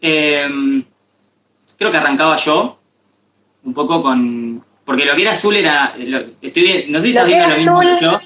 Creo que arrancaba yo, un poco con... Porque lo que era azul era... no sé si estás viendo lo mismo que yo.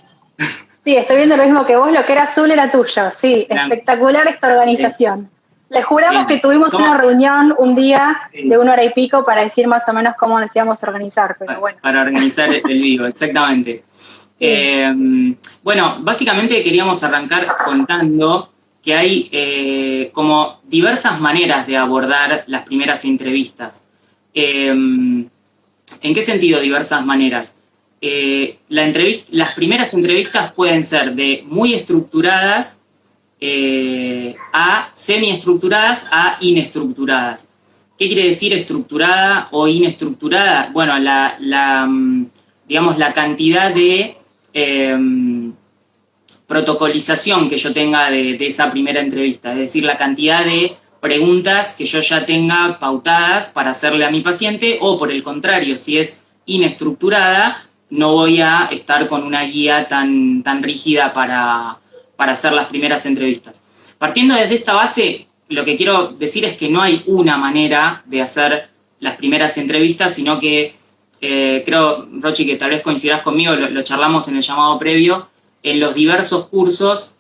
Sí, estoy viendo lo mismo que vos, lo que era azul era tuyo, sí, espectacular esta organización. Les juramos que tuvimos una reunión un día de 1 hora y pico para decir más o menos cómo nos íbamos a organizar, pero bueno. Para organizar el vivo, exactamente. Sí. Bueno, básicamente queríamos arrancar contando que hay como diversas maneras de abordar las primeras entrevistas. ¿En qué sentido diversas maneras? Las primeras entrevistas pueden ser de muy estructuradas a semiestructuradas a inestructuradas. ¿Qué quiere decir estructurada o inestructurada? Bueno, digamos, la cantidad de protocolización que yo tenga de esa primera entrevista, es decir, la cantidad de preguntas que yo ya tenga pautadas para hacerle a mi paciente, o por el contrario, si es inestructurada, no voy a estar con una guía tan rígida para hacer las primeras entrevistas. Partiendo desde esta base, lo que quiero decir es que no hay una manera de hacer las primeras entrevistas, sino que creo, Rochi, que tal vez coincidirás conmigo, lo charlamos en el llamado previo, en los diversos cursos,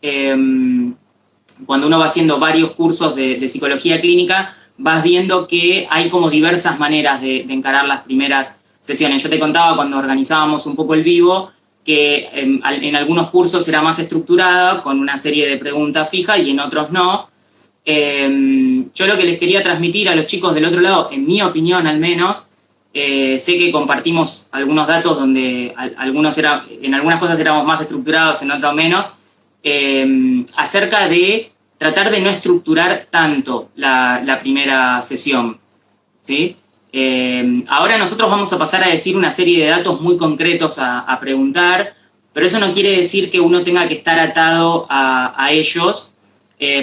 cuando uno va haciendo varios cursos de psicología clínica, vas viendo que hay como diversas maneras de encarar las primeras sesiones. Yo te contaba cuando organizábamos un poco el vivo, que en algunos cursos era más estructurada, con una serie de preguntas fijas, y en otros no. Yo lo que les quería transmitir a los chicos del otro lado, en mi opinión al menos, sé que compartimos algunos datos donde en algunas cosas éramos más estructurados, en otras menos, acerca de tratar de no estructurar tanto la primera sesión, ¿sí? Ahora nosotros vamos a pasar a decir una serie de datos muy concretos a preguntar, pero eso no quiere decir que uno tenga que estar atado a ellos.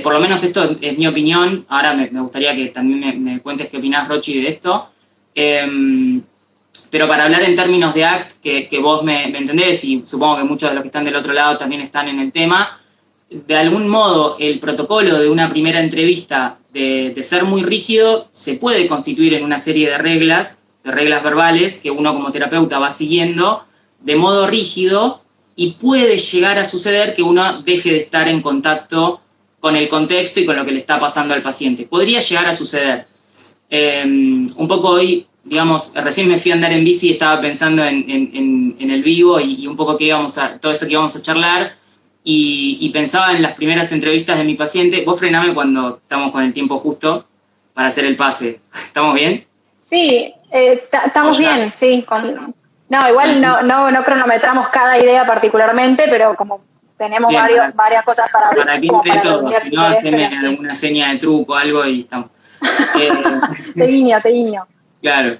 Por lo menos esto es mi opinión. Ahora me gustaría que también me cuentes qué opinás, Rochi, de esto. Pero para hablar en términos de ACT, que vos me entendés, y supongo que muchos de los que están del otro lado también están en el tema, de algún modo el protocolo de una primera entrevista, de ser muy rígido, se puede constituir en una serie de reglas verbales que uno como terapeuta va siguiendo de modo rígido, y puede llegar a suceder que uno deje de estar en contacto con el contexto y con lo que le está pasando al paciente. Podría llegar a suceder. Un poco hoy, digamos, recién me fui a andar en bici y estaba pensando en el vivo y un poco todo esto que íbamos a charlar, y pensaba en las primeras entrevistas de mi paciente. Vos frename cuando estamos con el tiempo justo para hacer el pase. ¿Estamos bien? Sí, estamos bien, sí. No, igual no cronometramos cada idea particularmente, pero como tenemos bien, varias cosas para hablar. Para que entre todo, si no, haceme alguna seña de truco o algo y estamos. Te guiño. Claro.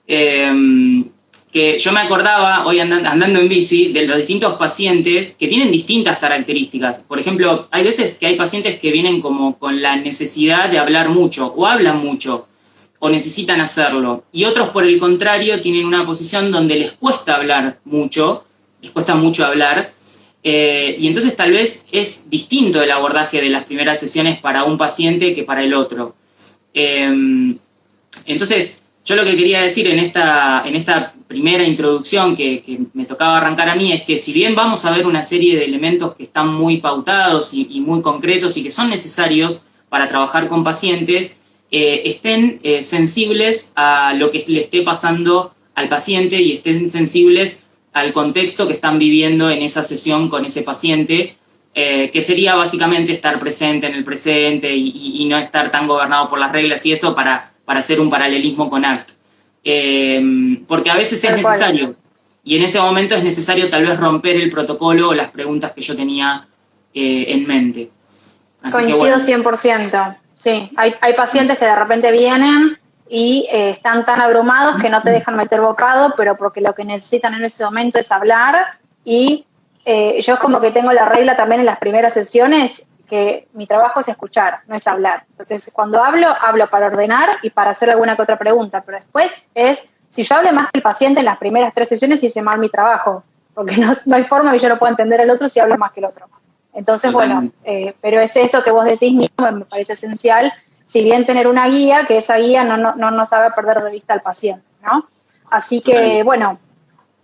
Que yo me acordaba, hoy andando en bici, de los distintos pacientes que tienen distintas características. Por ejemplo, hay veces que hay pacientes que vienen como con la necesidad de hablar mucho, o hablan mucho, o necesitan hacerlo. Y otros, por el contrario, tienen una posición donde les cuesta hablar mucho, les cuesta mucho hablar, y entonces tal vez es distinto el abordaje de las primeras sesiones para un paciente que para el otro. Entonces, yo lo que quería decir en esta primera introducción que me tocaba arrancar a mí es que si bien vamos a ver una serie de elementos que están muy pautados y muy concretos y que son necesarios para trabajar con pacientes, estén sensibles a lo que le esté pasando al paciente y estén sensibles al contexto que están viviendo en esa sesión con ese paciente, que sería básicamente estar presente en el presente y no estar tan gobernado por las reglas y eso para hacer un paralelismo con ACT. Porque a veces es necesario, y en ese momento es necesario tal vez romper el protocolo o las preguntas que yo tenía en mente. Así coincido que, bueno. 100%, sí. Hay pacientes que de repente vienen y están tan abrumados que no te dejan meter bocado, pero porque lo que necesitan en ese momento es hablar, y yo como que tengo la regla también en las primeras sesiones, que mi trabajo es escuchar, no es hablar. Entonces, cuando hablo para ordenar y para hacer alguna que otra pregunta, pero después si yo hable más que el paciente en las primeras 3 sesiones, hice mal mi trabajo, porque no hay forma que yo lo pueda entender al otro si hablo más que el otro. Entonces, bueno, pero es esto que vos decís, Nico, me parece esencial, si bien tener una guía, que esa guía no nos haga perder de vista al paciente, ¿no? Así que, bueno,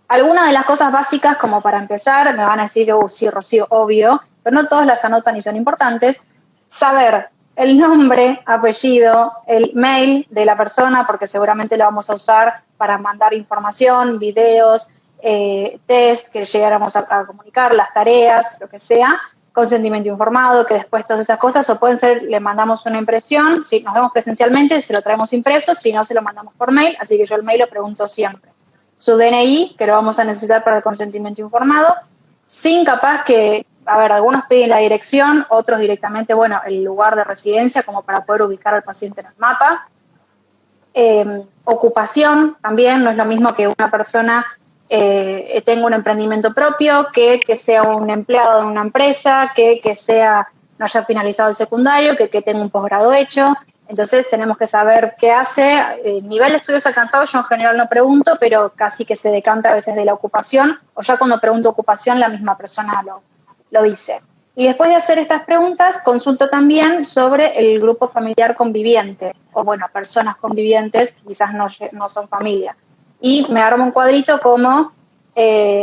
algunas de las cosas básicas, como para empezar, me van a decir, sí, Rocío, obvio, pero no todos las anotan y son importantes. Saber el nombre, apellido, el mail de la persona, porque seguramente lo vamos a usar para mandar información, videos, test que llegáramos a comunicar, las tareas, lo que sea, consentimiento informado, que después todas esas cosas, o pueden ser, le mandamos una impresión, si nos vemos presencialmente, se lo traemos impreso, si no, se lo mandamos por mail, así que yo el mail lo pregunto siempre. Su DNI, que lo vamos a necesitar para el consentimiento informado, sin capaz que, a ver, algunos piden la dirección, otros directamente, bueno, el lugar de residencia, como para poder ubicar al paciente en el mapa. Ocupación también, no es lo mismo que una persona tenga un emprendimiento propio, que sea un empleado en una empresa, que no haya finalizado el secundario, que tenga un posgrado hecho. Entonces tenemos que saber qué hace. Nivel de estudios alcanzados yo en general no pregunto, pero casi que se decanta a veces de la ocupación, o ya cuando pregunto ocupación la misma persona lo dice. Y después de hacer estas preguntas, consulto también sobre el grupo familiar conviviente, o bueno, personas convivientes, quizás no son familia. Y me armo un cuadrito como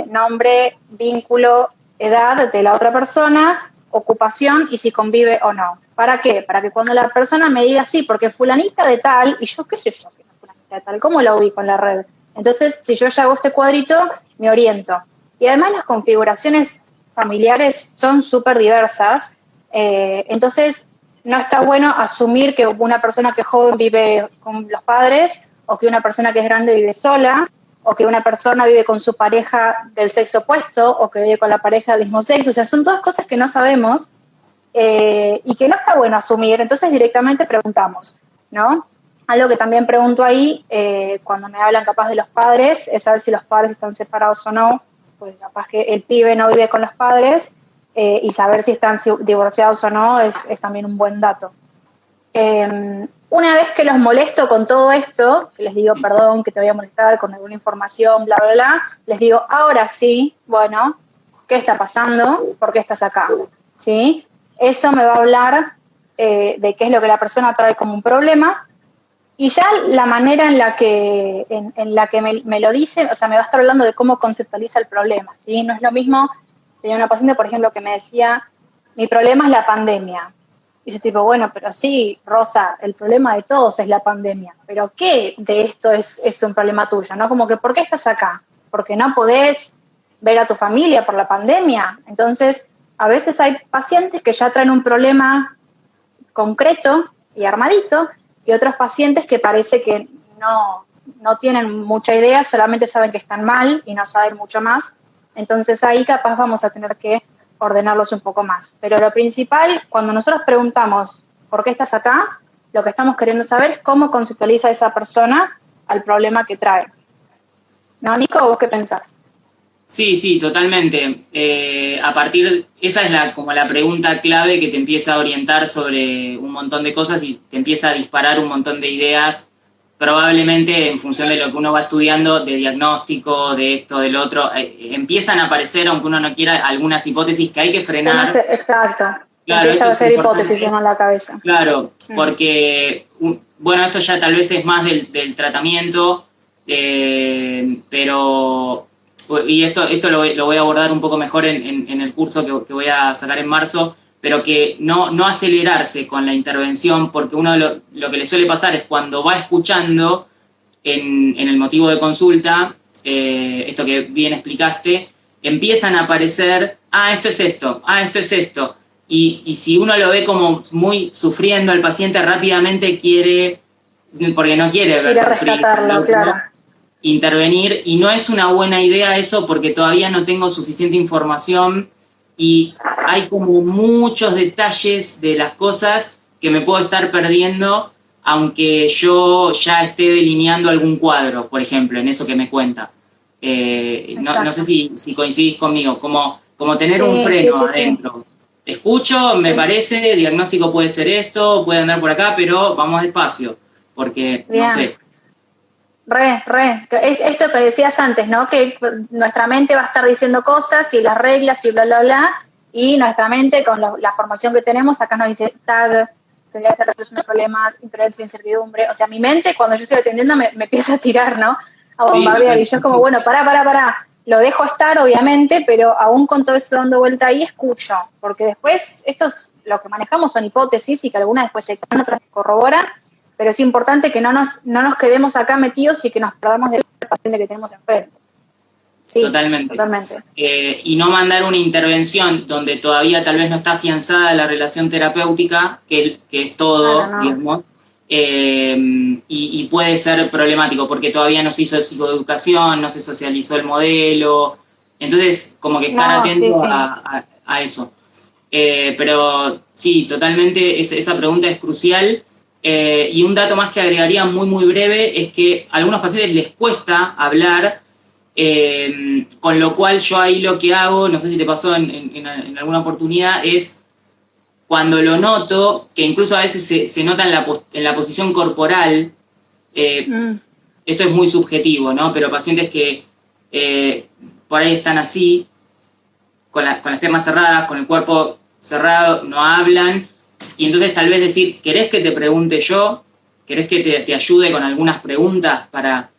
nombre, vínculo, edad de la otra persona, ocupación y si convive o no. ¿Para qué? Para que cuando la persona me diga sí, porque fulanita de tal, y yo qué sé yo que no es fulanita de tal, ¿cómo la ubico en la red? Entonces, si yo ya hago este cuadrito, me oriento. Y además las configuraciones familiares son súper diversas, entonces no está bueno asumir que una persona que es joven vive con los padres, o que una persona que es grande vive sola, o que una persona vive con su pareja del sexo opuesto, o que vive con la pareja del mismo sexo. O sea, son todas cosas que no sabemos y que no está bueno asumir, entonces directamente preguntamos, ¿no? Algo que también pregunto ahí, cuando me hablan capaz de los padres, es saber si los padres están separados o no, pues capaz que el pibe no vive con los padres, y saber si están divorciados o no es también un buen dato. Una vez que los molesto con todo esto, que les digo, perdón, que te voy a molestar con alguna información, bla, bla, bla, les digo, ahora sí, bueno, ¿qué está pasando? ¿Por qué estás acá? ¿Sí? Eso me va a hablar de qué es lo que la persona trae como un problema, y ya la manera en la que me lo dice, o sea, me va a estar hablando de cómo conceptualiza el problema, ¿sí? No es lo mismo, tenía una paciente, por ejemplo, que me decía, mi problema es la pandemia. Y yo tipo, bueno, pero sí, Rosa, el problema de todos es la pandemia, pero ¿qué de esto es un problema tuyo? ¿No? Como que, ¿por qué estás acá? ¿Porque no podés ver a tu familia por la pandemia? Entonces, a veces hay pacientes que ya traen un problema concreto y armadito, y otros pacientes que parece que no tienen mucha idea, solamente saben que están mal y no saben mucho más. Entonces ahí capaz vamos a tener que ordenarlos un poco más. Pero lo principal, cuando nosotros preguntamos ¿por qué estás acá?, lo que estamos queriendo saber es cómo conceptualiza esa persona al problema que trae. ¿No, Nico? ¿Vos qué pensás? Sí, totalmente. Esa es como la pregunta clave que te empieza a orientar sobre un montón de cosas y te empieza a disparar un montón de ideas, probablemente en función de lo que uno va estudiando, de diagnóstico, de esto, del otro. Empiezan a aparecer, aunque uno no quiera, algunas hipótesis que hay que frenar. Exacto. Claro, empieza a hacer hipótesis en la cabeza. Claro, porque, bueno, esto ya tal vez es más del tratamiento, pero... Y esto lo voy a abordar un poco mejor en el curso que voy a sacar en marzo, pero que no acelerarse con la intervención, porque uno lo que le suele pasar es cuando va escuchando en el motivo de consulta, esto que bien explicaste, empiezan a aparecer, esto es esto, esto es esto, y si uno lo ve como muy sufriendo al paciente, rápidamente porque no quiere ver sufrir, claro. Intervenir, y no es una buena idea eso porque todavía no tengo suficiente información y hay como muchos detalles de las cosas que me puedo estar perdiendo aunque yo ya esté delineando algún cuadro, por ejemplo, en eso que me cuenta. No sé si coincidís conmigo, como tener un freno adentro. Escucho, me parece, diagnóstico puede ser esto, puede andar por acá, pero vamos despacio, porque, no sé. Es esto que decías antes, ¿no? Que nuestra mente va a estar diciendo cosas y las reglas y bla, bla, bla, y nuestra mente, con la formación que tenemos, acá nos dice tag, tendría que ser resolución de problemas, intolerancia e incertidumbre. O sea, mi mente, cuando yo estoy atendiendo, me empieza a tirar, ¿no? A bombardear. Sí, y yo es como, bueno, pará. Lo dejo estar, obviamente, pero aún con todo eso dando vuelta ahí, escucho. Porque después, lo que manejamos son hipótesis y que algunas después se quedan, otras se corroboran, pero es importante que no nos quedemos acá metidos y que nos perdamos del paciente que tenemos enfrente. Sí, totalmente. Y no mandar una intervención donde todavía tal vez no está afianzada la relación terapéutica, que es todo, digamos, y puede ser problemático porque todavía no se hizo psicoeducación, no se socializó el modelo, entonces como que estar atento a eso. Pero sí, totalmente, esa pregunta es crucial. Y un dato más que agregaría muy, muy breve es que a algunos pacientes les cuesta hablar, con lo cual yo ahí lo que hago, no sé si te pasó en alguna oportunidad, es cuando lo noto, que incluso a veces se nota en la posición corporal, esto es muy subjetivo, ¿no? Pero pacientes que por ahí están así, con las piernas cerradas, con el cuerpo cerrado, no hablan, y entonces tal vez decir, ¿querés que te pregunte yo? ¿Querés que te ayude con algunas preguntas para...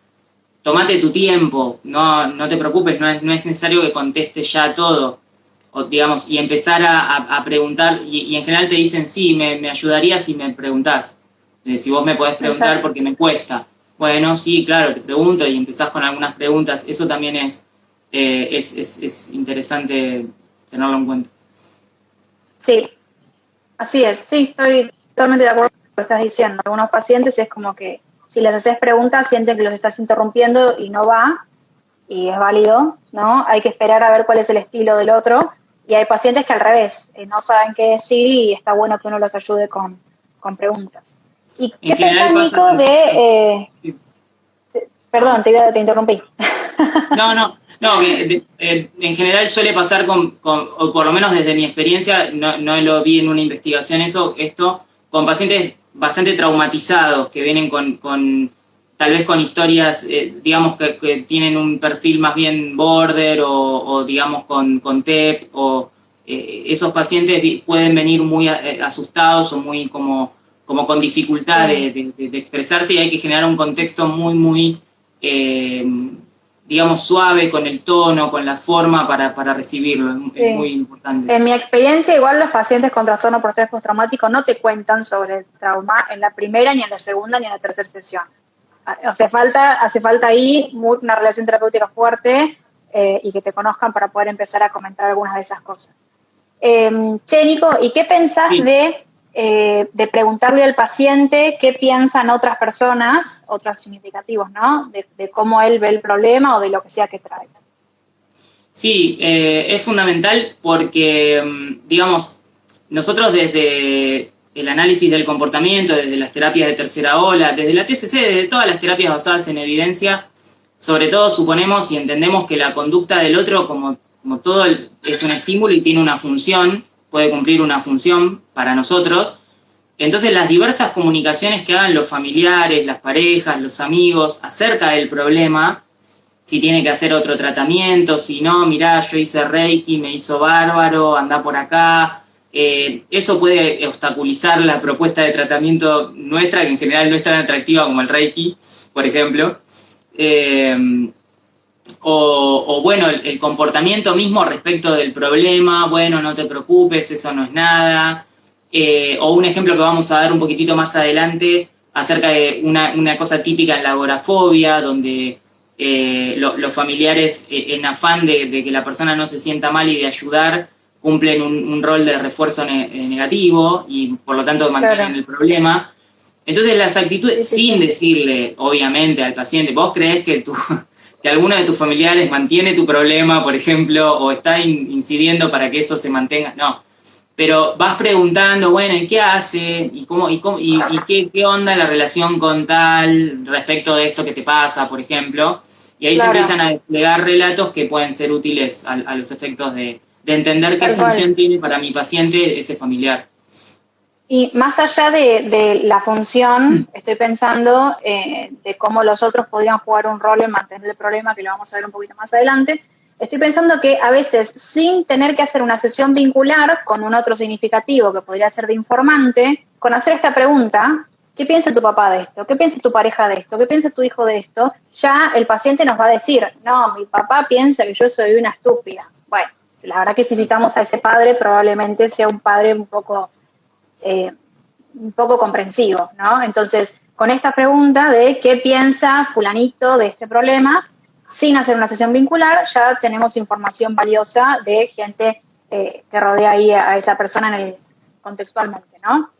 Tomate tu tiempo, no te preocupes, no es necesario que contestes ya todo, o digamos, y empezar a preguntar, y en general te dicen, sí, me ayudaría si me preguntás, si vos me podés preguntar. Exacto. Porque me cuesta. Bueno, sí, claro, te pregunto, y empezás con algunas preguntas, eso también es interesante tenerlo en cuenta. Sí, así es, sí, estoy totalmente de acuerdo con lo que estás diciendo. Algunos pacientes es como que si les haces preguntas, sienten que los estás interrumpiendo y no va, y es válido, ¿no? Hay que esperar a ver cuál es el estilo del otro, y hay pacientes que al revés, no saben qué decir y está bueno que uno los ayude con preguntas. ¿Y qué pensás, Nico, Perdón, te interrumpí. No, que en general suele pasar o por lo menos desde mi experiencia, no lo vi en una investigación esto, con pacientes bastante traumatizados, que vienen con tal vez con historias, digamos, que tienen un perfil más bien border o digamos con TEP, o esos pacientes pueden venir muy asustados o muy como con dificultad de expresarse, y hay que generar un contexto muy, muy, digamos, suave con el tono, con la forma para recibirlo, es muy importante. En mi experiencia, igual los pacientes con trastorno por estrés postraumático no te cuentan sobre el trauma en la primera, ni en la segunda, ni en la tercera sesión. Hace falta ahí una relación terapéutica fuerte y que te conozcan para poder empezar a comentar algunas de esas cosas. Che, Nico, ¿y qué pensás de preguntarle al paciente qué piensan otras personas, otros significativos, ¿no? De cómo él ve el problema o de lo que sea que trae? Sí, es fundamental porque, digamos, nosotros desde el análisis del comportamiento, desde las terapias de tercera ola, desde la TCC, desde todas las terapias basadas en evidencia, sobre todo suponemos y entendemos que la conducta del otro, como todo, es un estímulo y tiene una función, puede cumplir una función para nosotros. Entonces las diversas comunicaciones que hagan los familiares, las parejas, los amigos acerca del problema, si tiene que hacer otro tratamiento, si no, mirá, yo hice Reiki, me hizo bárbaro, anda por acá, eso puede obstaculizar la propuesta de tratamiento nuestra, que en general no es tan atractiva como el Reiki, por ejemplo. O bueno, el comportamiento mismo respecto del problema, bueno, no te preocupes, eso no es nada. O un ejemplo que vamos a dar un poquitito más adelante acerca de una cosa típica en la agorafobia, donde los familiares, en afán de que la persona no se sienta mal y de ayudar, cumplen un rol de refuerzo negativo y por lo tanto mantienen el problema. Entonces las actitudes, sin decirle obviamente al paciente, vos creés que alguno de tus familiares mantiene tu problema, por ejemplo, o está incidiendo para que eso se mantenga, no. Pero vas preguntando, bueno, ¿y qué hace? ¿Y qué onda la relación con tal respecto de esto que te pasa, por ejemplo? Y ahí se empiezan a desplegar relatos que pueden ser útiles a los efectos de entender qué función tiene para mi paciente ese familiar. Y más allá de la función, estoy pensando de cómo los otros podrían jugar un rol en mantener el problema, que lo vamos a ver un poquito más adelante. Estoy pensando que a veces, sin tener que hacer una sesión vincular con un otro significativo que podría ser de informante, con hacer esta pregunta, ¿qué piensa tu papá de esto? ¿Qué piensa tu pareja de esto? ¿Qué piensa tu hijo de esto? Ya el paciente nos va a decir, no, mi papá piensa que yo soy una estúpida. Bueno, la verdad que si citamos a ese padre, probablemente sea un padre un poco comprensivo, ¿no? Entonces, con esta pregunta de qué piensa fulanito de este problema, sin hacer una sesión vincular, ya tenemos información valiosa de gente que rodea ahí a esa persona contextualmente, ¿no?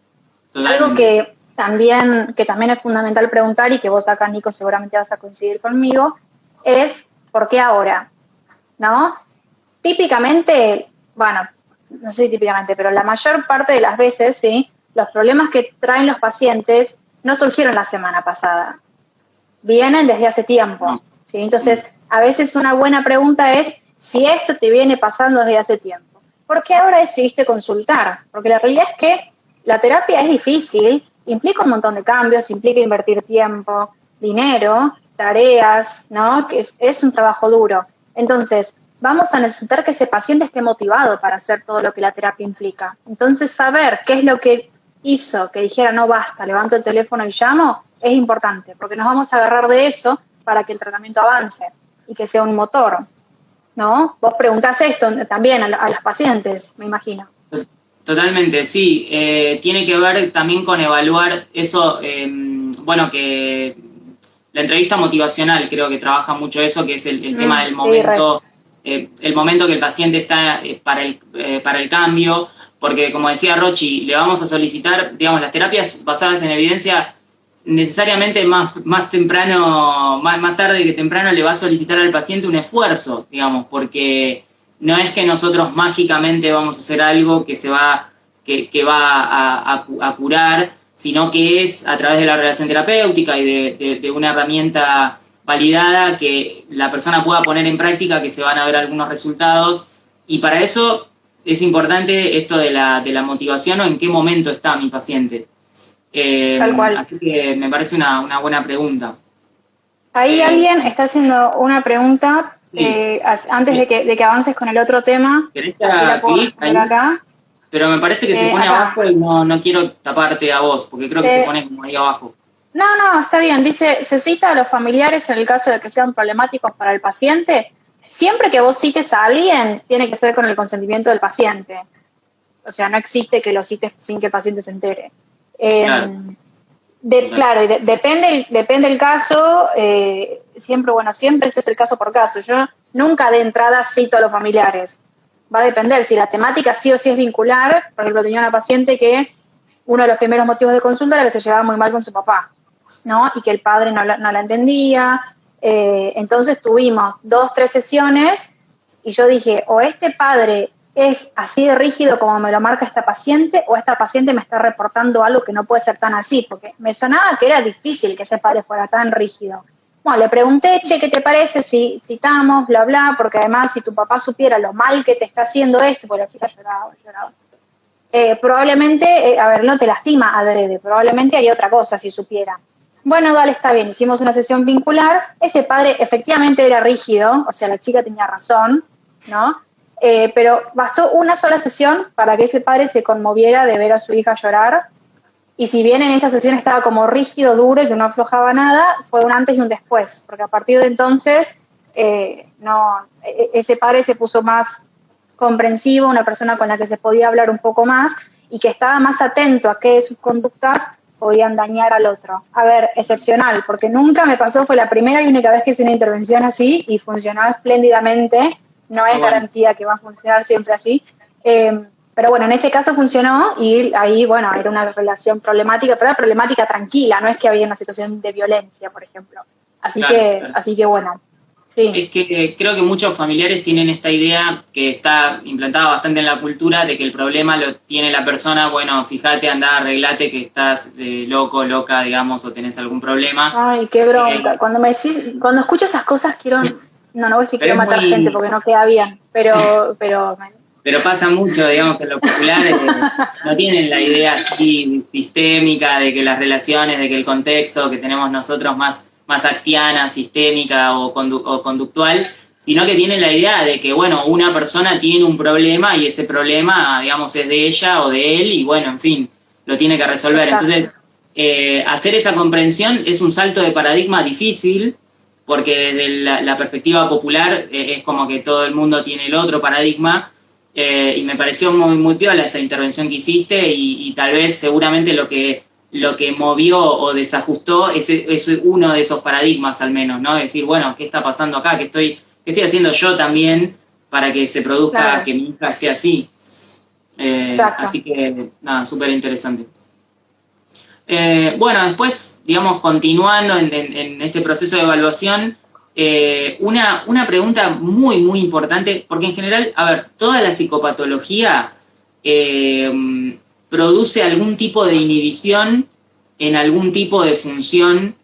Algo que también es fundamental preguntar, y que vos acá, Nico, seguramente vas a coincidir conmigo, es ¿por qué ahora? ¿No? Típicamente, bueno, no sé si típicamente, pero la mayor parte de las veces, ¿sí?, los problemas que traen los pacientes no surgieron la semana pasada, vienen desde hace tiempo, ¿sí? Entonces, a veces una buena pregunta es si esto te viene pasando desde hace tiempo, ¿por qué ahora decidiste consultar? Porque la realidad es que la terapia es difícil, implica un montón de cambios, implica invertir tiempo, dinero, tareas, ¿no? Que es un trabajo duro. Entonces, vamos a necesitar que ese paciente esté motivado para hacer todo lo que la terapia implica. Entonces, saber qué es lo que hizo que dijera no basta, levanto el teléfono y llamo, es importante, porque nos vamos a agarrar de eso para que el tratamiento avance y que sea un motor, ¿no? Vos preguntás esto también a los pacientes, me imagino. Totalmente, sí. Tiene que ver también con evaluar eso, bueno, que la entrevista motivacional creo que trabaja mucho eso, que es el tema del momento, el momento que el paciente está para el cambio, porque como decía Rochi, le vamos a solicitar, digamos, las terapias basadas en evidencia necesariamente más temprano, más tarde que temprano le va a solicitar al paciente un esfuerzo, digamos, porque no es que nosotros mágicamente vamos a hacer algo que va a curar, sino que es a través de la relación terapéutica y de una herramienta validada que la persona pueda poner en práctica, que se van a ver algunos resultados, y para eso es importante esto de la motivación o en qué momento está mi paciente. Tal cual. Así que me parece una buena pregunta. Ahí alguien está haciendo una pregunta, sí. Antes de que avances con el otro tema. ¿Querés clic acá? Pero me parece que se pone acá abajo y no quiero taparte a vos, porque creo que se pone como ahí abajo. No, está bien. Dice, ¿se cita a los familiares en el caso de que sean problemáticos para el paciente? Siempre que vos cites a alguien, tiene que ser con el consentimiento del paciente. O sea, no existe que lo cites sin que el paciente se entere. Claro, y depende el caso, siempre esto es el caso por caso. Yo nunca de entrada cito a los familiares. Va a depender si la temática sí o sí es vincular. Por ejemplo, tenía una paciente que uno de los primeros motivos de consulta era que se llevaba muy mal con su papá, ¿no? Y que el padre no la entendía. Entonces tuvimos 2-3 sesiones y yo dije, o este padre es así de rígido como me lo marca esta paciente, o esta paciente me está reportando algo que no puede ser tan así, porque me sonaba que era difícil que ese padre fuera tan rígido. Bueno, le pregunté, che, ¿qué te parece si citamos, bla, bla? Porque además si tu papá supiera lo mal que te está haciendo esto, porque la chica lloraba. Probablemente, no te lastima adrede, probablemente haría otra cosa si supiera. Bueno, dale, está bien, hicimos una sesión vincular, ese padre efectivamente era rígido, o sea, la chica tenía razón, ¿no? Pero bastó una sola sesión para que ese padre se conmoviera de ver a su hija llorar, y si bien en esa sesión estaba como rígido, duro y que no aflojaba nada, fue un antes y un después, porque a partir de entonces ese padre se puso más comprensivo, una persona con la que se podía hablar un poco más y que estaba más atento a qué sus conductas podían dañar al otro. A ver, excepcional, porque nunca me pasó, fue la primera y única vez que hice una intervención así y funcionó espléndidamente. No es garantía que va a funcionar siempre así, pero bueno, en ese caso funcionó y ahí, bueno, era una relación problemática, pero era problemática tranquila, no es que había una situación de violencia, por ejemplo. Así que bueno. Sí. Es que creo que muchos familiares tienen esta idea que está implantada bastante en la cultura de que el problema lo tiene la persona, bueno, fíjate, andá, arreglate que estás loco, loca, digamos, o tenés algún problema. Ay, qué bronca. Cuando escucho esas cosas quiero... No voy a decir quiero matar gente porque no queda bien, pero pasa mucho, digamos, en lo popular, no tienen la idea así sistémica de que las relaciones, de que el contexto que tenemos nosotros más actiana, sistémica o conductual, sino que tienen la idea de que, bueno, una persona tiene un problema y ese problema, digamos, es de ella o de él y, bueno, en fin, lo tiene que resolver. Exacto. Entonces, hacer esa comprensión es un salto de paradigma difícil, porque desde la perspectiva popular es como que todo el mundo tiene el otro paradigma, y me pareció muy, muy piola esta intervención que hiciste, y tal vez seguramente lo que movió o desajustó es uno de esos paradigmas al menos, ¿no? Decir, bueno, ¿qué está pasando acá? ¿Qué estoy haciendo yo también para que se produzca, claro, que mi hija esté así? Así que, nada, súper interesante. Bueno, después, digamos, continuando en este proceso de evaluación, una pregunta muy, muy importante, porque en general, a ver, toda la psicopatología produce algún tipo de inhibición en algún tipo de función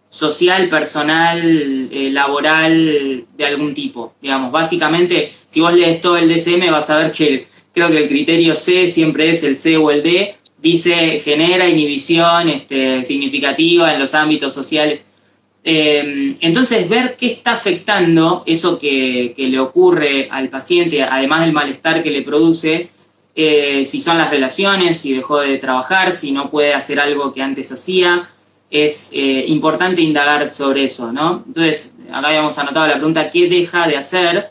social, personal, laboral, de algún tipo. Digamos, básicamente, si vos lees todo el DSM vas a ver que creo que el criterio C siempre es el C o el D, dice genera inhibición significativa en los ámbitos sociales. Entonces, ver qué está afectando eso que le ocurre al paciente, además del malestar que le produce, si son las relaciones, si dejó de trabajar, si no puede hacer algo que antes hacía, es importante indagar sobre eso, ¿no? Entonces, acá habíamos anotado la pregunta, ¿qué deja de hacer?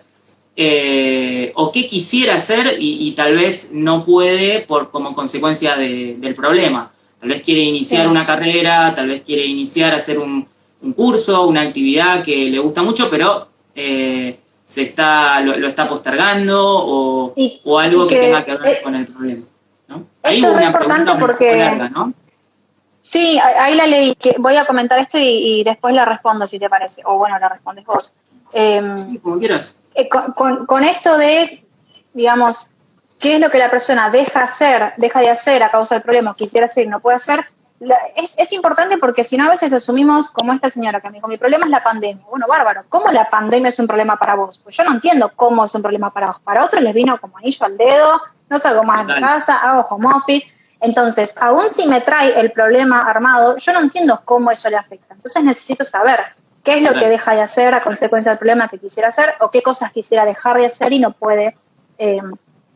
O qué quisiera hacer y tal vez no puede como consecuencia del problema. Tal vez quiere iniciar una carrera, tal vez quiere iniciar a hacer un curso, una actividad que le gusta mucho, pero lo está postergando o algo que tenga que ver con el problema, ¿no? Esto es muy importante porque... larga, ¿no? Sí, ahí la leí. Voy a comentar esto y después la respondo, si te parece. O bueno, la respondes vos. Sí, como quieras. Con esto de, digamos, qué es lo que la persona deja de hacer a causa del problema, quisiera hacer y no puede hacer, es importante porque si no a veces asumimos, como esta señora que me dijo, mi problema es la pandemia. Bueno, bárbaro, ¿cómo la pandemia es un problema para vos? Pues yo no entiendo cómo es un problema para vos. Para otros les vino como anillo al dedo, no salgo más de mi casa, hago home office. Entonces, aún si me trae el problema armado, yo no entiendo cómo eso le afecta. Entonces necesito saber qué es lo que deja de hacer a consecuencia del problema que quisiera hacer o qué cosas quisiera dejar de hacer y no puede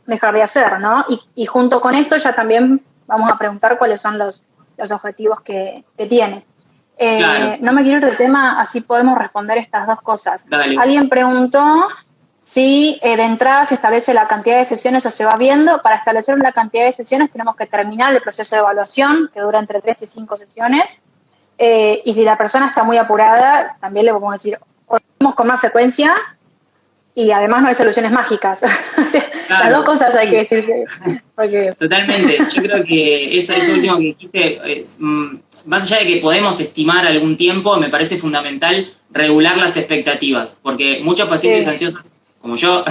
dejar de hacer, ¿no? Y junto con esto ya también vamos a preguntar cuáles son los objetivos que tiene. Claro. No me quiero ir del tema, así podemos responder estas dos cosas. Dale. Alguien preguntó si de entrada se establece la cantidad de sesiones o se va viendo. Para establecer la cantidad de sesiones tenemos que terminar el proceso de evaluación, que dura entre 3 y 5 sesiones. Y si la persona está muy apurada, también le podemos decir, ordenemos con más frecuencia y además no hay soluciones mágicas. O sea, claro, las dos cosas hay que decir. Porque... Totalmente. Yo creo que eso último que dijiste, más allá de que podemos estimar algún tiempo, me parece fundamental regular las expectativas, porque muchos pacientes ansiosos, como yo,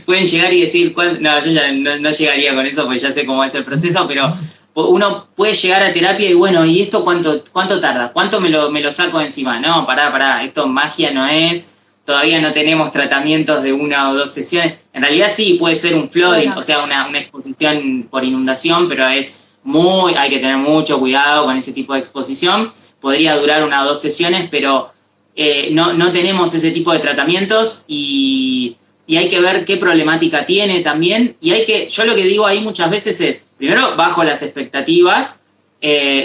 pueden llegar y decir, no, yo ya no llegaría con eso, porque ya sé cómo es el proceso, pero uno puede llegar a terapia y bueno, ¿y esto cuánto tarda? ¿Cuánto me lo saco de encima? No, pará, esto magia no es, todavía no tenemos tratamientos de 1 o 2 sesiones. En realidad sí, puede ser un flooding, o sea, una exposición por inundación, pero hay que tener mucho cuidado con ese tipo de exposición. Podría durar 1 o 2 sesiones, pero no tenemos ese tipo de tratamientos y hay que ver qué problemática tiene también, y yo lo que digo ahí muchas veces es, primero, bajo las expectativas,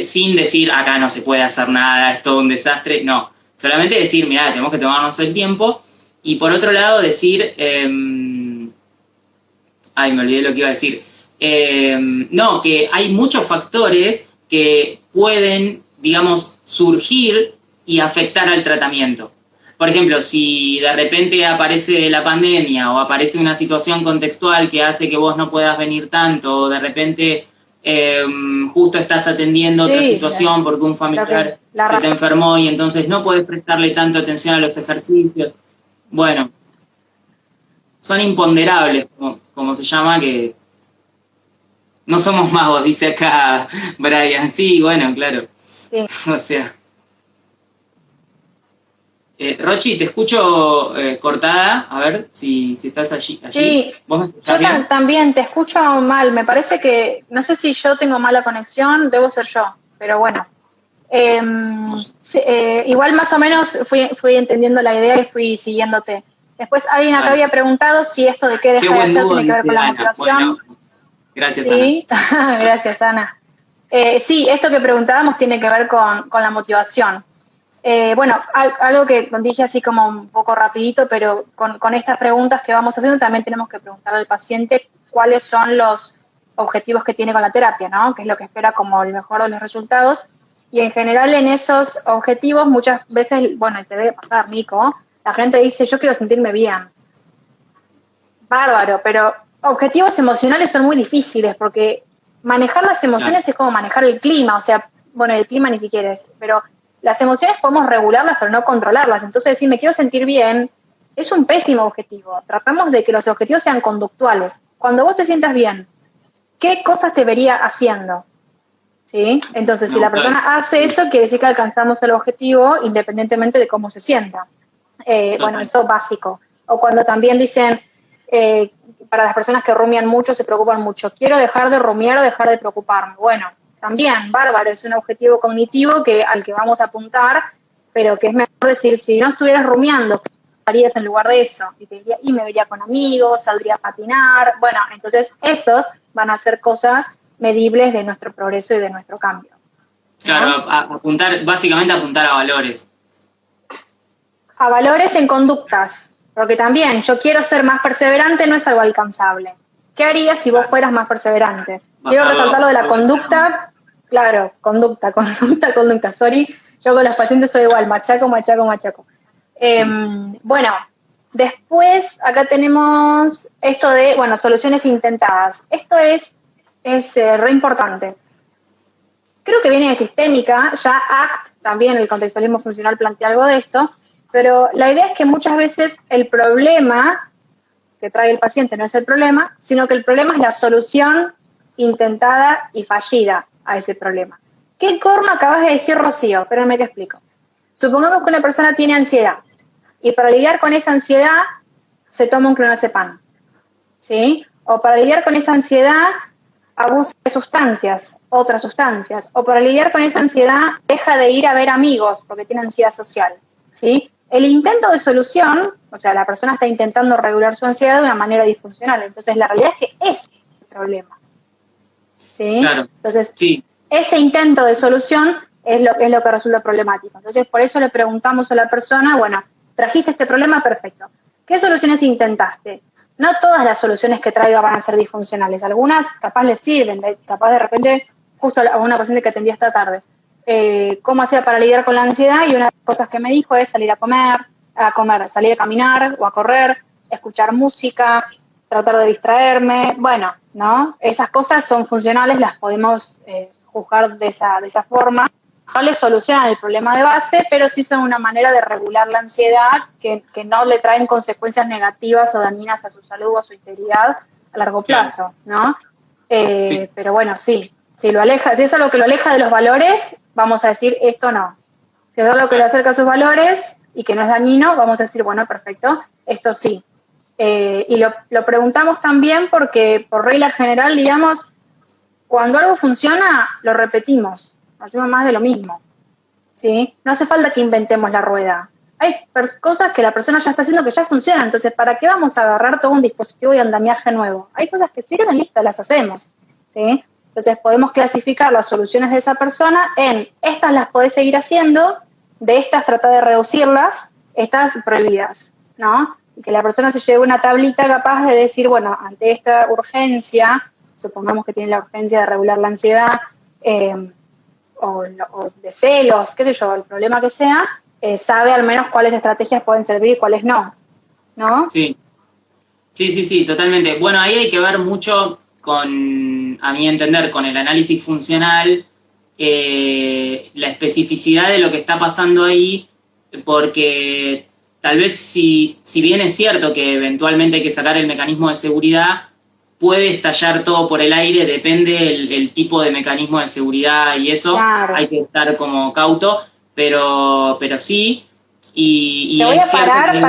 sin decir, acá no se puede hacer nada, es todo un desastre, no, solamente decir, mirá, tenemos que tomarnos el tiempo, y por otro lado decir, me olvidé lo que iba a decir, no, que hay muchos factores que pueden, digamos, surgir y afectar al tratamiento. Por ejemplo, si de repente aparece la pandemia o aparece una situación contextual que hace que vos no puedas venir tanto, o de repente justo estás atendiendo otra situación porque un familiar se te enfermó y entonces no podés prestarle tanto atención a los ejercicios. Bueno, son imponderables, como se llama, que no somos magos, dice acá Brian. Sí, bueno, claro. Sí. O sea... Rochi, te escucho cortada, a ver si estás allí. Sí, ¿Vos me escuchás bien? También te escucho mal, me parece que, no sé si yo tengo mala conexión, debo ser yo, pero bueno. Igual más o menos fui entendiendo la idea y fui siguiéndote. Después alguien acá había preguntado si esto de qué deja de hacer tiene que ver con la motivación. Bueno, gracias, sí. Ana. Gracias, Ana. Sí, esto que preguntábamos tiene que ver con la motivación. Bueno, algo que dije así como un poco rapidito, pero con estas preguntas que vamos haciendo también tenemos que preguntarle al paciente cuáles son los objetivos que tiene con la terapia, ¿no? Qué es lo que espera como el mejor de los resultados. Y en general en esos objetivos muchas veces, bueno, te debe pasar, Nico, la gente dice, yo quiero sentirme bien. Bárbaro, pero objetivos emocionales son muy difíciles porque manejar las emociones es como manejar el clima, o sea, bueno, el clima ni siquiera es, pero las emociones podemos regularlas pero no controlarlas. Entonces, decir me quiero sentir bien es un pésimo objetivo. Tratamos de que los objetivos sean conductuales. Cuando vos te sientas bien, ¿qué cosas te vería haciendo? ¿Sí? Entonces, si la persona hace eso, quiere decir que alcanzamos el objetivo independientemente de cómo se sienta. Bueno, eso es básico. O cuando también dicen, para las personas que rumian mucho, se preocupan mucho, quiero dejar de rumiar o dejar de preocuparme. Bueno, también, bárbaro, es un objetivo cognitivo al que vamos a apuntar, pero que es mejor decir, si no estuvieras rumiando, ¿qué harías en lugar de eso? Y te diría, y me vería con amigos, saldría a patinar. Bueno, entonces esos van a ser cosas medibles de nuestro progreso y de nuestro cambio. Claro, básicamente apuntar a valores. A valores en conductas, porque también yo quiero ser más perseverante no es algo alcanzable. ¿Qué harías si vos fueras más perseverante? Quiero resaltar lo de la conducta, claro, conducta, sorry, yo con los pacientes soy igual, machaco. Bueno, después acá tenemos esto de, bueno, soluciones intentadas. Esto es re importante. Creo que viene de sistémica, ya ACT, también el contextualismo funcional plantea algo de esto, pero la idea es que muchas veces el problema que trae el paciente no es el problema, sino que el problema es la solución intentada y fallida a ese problema. ¿Qué corno acabas de decir, Rocío? Espérenme que explico. Supongamos que una persona tiene ansiedad y para lidiar con esa ansiedad se toma un clonazepam, ¿sí? O para lidiar con esa ansiedad abusa de sustancias, otras sustancias, o para lidiar con esa ansiedad deja de ir a ver amigos porque tiene ansiedad social, ¿sí? El intento de solución, o sea, la persona está intentando regular su ansiedad de una manera disfuncional, entonces la realidad es que es el problema, ¿sí? Claro. Entonces, sí. Ese intento de solución es lo que resulta problemático. Entonces, por eso le preguntamos a la persona, bueno, trajiste este problema, perfecto. ¿Qué soluciones intentaste? No todas las soluciones que traiga van a ser disfuncionales. Algunas capaz les sirven, capaz de repente, justo a una paciente que atendí esta tarde, cómo hacía para lidiar con la ansiedad y una de las cosas que me dijo es salir a comer, salir a caminar o a correr, escuchar música, tratar de distraerme, bueno, ¿no? Esas cosas son funcionales, las podemos juzgar de esa forma. No le solucionan el problema de base, pero sí son una manera de regular la ansiedad que no le traen consecuencias negativas o dañinas a su salud o a su integridad a largo plazo, ¿no? Sí. Pero bueno, sí, si es algo que lo aleja de los valores, vamos a decir esto no. Si es algo que lo acerca a sus valores y que no es dañino, vamos a decir, bueno, perfecto, esto sí. Y lo preguntamos también porque, por regla general, digamos, cuando algo funciona, lo repetimos, hacemos más de lo mismo, ¿sí? No hace falta que inventemos la rueda. Hay cosas que la persona ya está haciendo que ya funcionan, entonces, ¿para qué vamos a agarrar todo un dispositivo de andamiaje nuevo? Hay cosas que sirven, listo, las hacemos, ¿sí? Entonces, podemos clasificar las soluciones de esa persona en estas las podés seguir haciendo, de estas trata de reducirlas, estas prohibidas, ¿no? Y que la persona se lleve una tablita capaz de decir, bueno, ante esta urgencia, supongamos que tiene la urgencia de regular la ansiedad, o de celos, qué sé yo, el problema que sea, sabe al menos cuáles estrategias pueden servir y cuáles no, ¿no? Sí, totalmente. Bueno, ahí hay que ver mucho a mi entender, con el análisis funcional, la especificidad de lo que está pasando ahí, porque tal vez si bien es cierto que eventualmente hay que sacar el mecanismo de seguridad, puede estallar todo por el aire, depende el tipo de mecanismo de seguridad y eso, claro. Hay que estar como cauto, pero sí. Y te voy a parar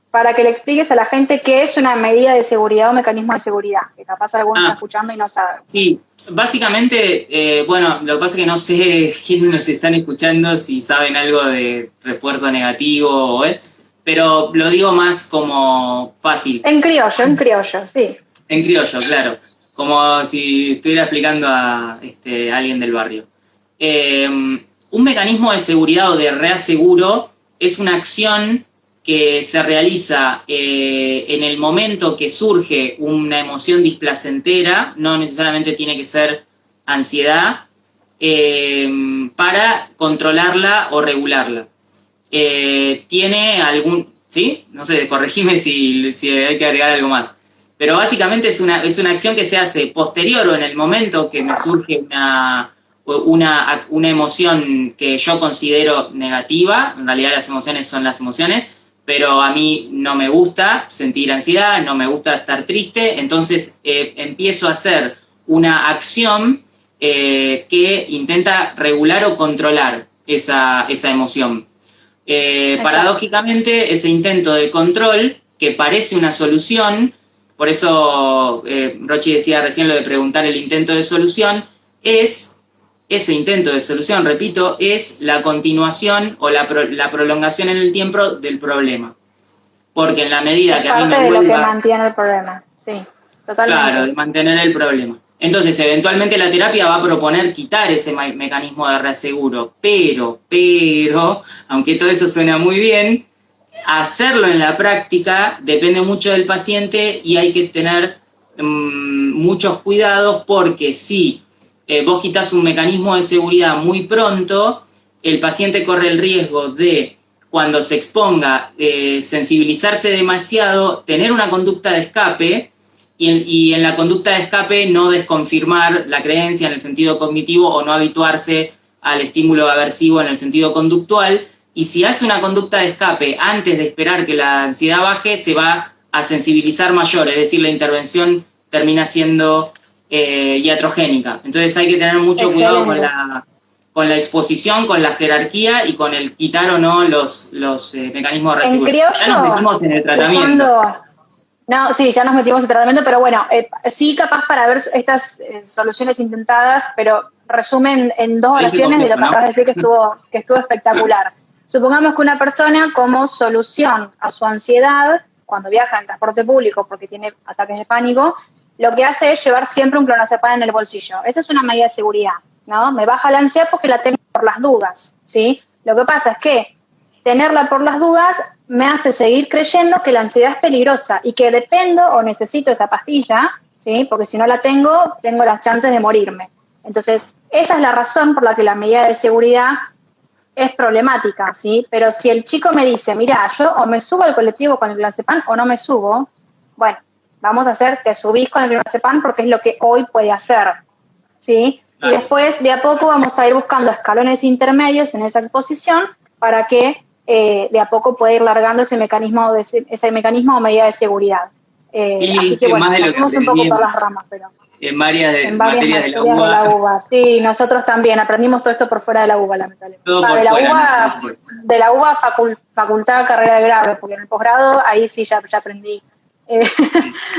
para que le expliques a la gente qué es una medida de seguridad o mecanismo de seguridad, que capaz alguno está escuchando y no sabe. Sí, básicamente, bueno, lo que pasa es que no sé quiénes nos están escuchando, si saben algo de refuerzo negativo, pero lo digo más como fácil. En criollo, sí. En criollo, claro. como si estuviera explicando a alguien del barrio. Un mecanismo de seguridad o de reaseguro es una acción que se realiza en el momento que surge una emoción displacentera, no necesariamente tiene que ser ansiedad, para controlarla o regularla. Tiene algún... ¿Sí? No sé, corregime si hay que agregar algo más. Pero básicamente es una acción que se hace posterior o en el momento que me surge una emoción que yo considero negativa. En realidad las emociones son las emociones, pero a mí no me gusta sentir ansiedad, no me gusta estar triste, entonces empiezo a hacer una acción que intenta regular o controlar esa emoción. Paradójicamente, ese intento de control, que parece una solución, por eso Rochi decía recién lo de preguntar el intento de solución, ese intento de solución, repito, es la continuación o la prolongación en el tiempo del problema. Porque en la medida que a mí me vuelva... parte de lo que mantiene el problema, sí, totalmente. Claro, de mantener el problema. Entonces, eventualmente la terapia va a proponer quitar ese mecanismo de reaseguro, pero, aunque todo eso suena muy bien, hacerlo en la práctica depende mucho del paciente y hay que tener muchos cuidados porque si vos quitas un mecanismo de seguridad muy pronto, el paciente corre el riesgo de, cuando se exponga, sensibilizarse demasiado, tener una conducta de escape y en la conducta de escape no desconfirmar la creencia en el sentido cognitivo o no habituarse al estímulo aversivo en el sentido conductual. Y si hace una conducta de escape antes de esperar que la ansiedad baje, se va a sensibilizar mayor, es decir, la intervención termina siendo iatrogénica. Entonces hay que tener mucho cuidado con la exposición, con la jerarquía y con el quitar o no los mecanismos de reaseguro. Ya nos metimos en el tratamiento. No, sí, ya nos metimos en tratamiento, pero bueno, sí capaz para ver estas soluciones intentadas, pero resumen en 2 oraciones de lo que acabas de decir que estuvo espectacular. Supongamos que una persona como solución a su ansiedad, cuando viaja en transporte público porque tiene ataques de pánico, lo que hace es llevar siempre un clonazepam en el bolsillo. Esa es una medida de seguridad, ¿no? Me baja la ansiedad porque la tengo por las dudas, ¿sí? Lo que pasa es que tenerla por las dudas me hace seguir creyendo que la ansiedad es peligrosa y que dependo o necesito esa pastilla, ¿sí? Porque si no la tengo las chances de morirme. Entonces, esa es la razón por la que la medida de seguridad es problemática, ¿sí? Pero si el chico me dice, mira, yo o me subo al colectivo con el clonazepam o no me subo, bueno, vamos a hacer, te subís con el clonazepam porque es lo que hoy puede hacer, ¿sí? Y después, de a poco, vamos a ir buscando escalones intermedios en esa exposición para que de a poco pueda ir largando ese mecanismo o medida de seguridad. Así que bueno, nos fuimos un poco por las ramas, pero... En varias materias de la UBA. Sí, nosotros también aprendimos todo esto por fuera de la UBA, lamentablemente. De la UBA facultad, carrera de grave, porque en el posgrado ahí sí ya aprendí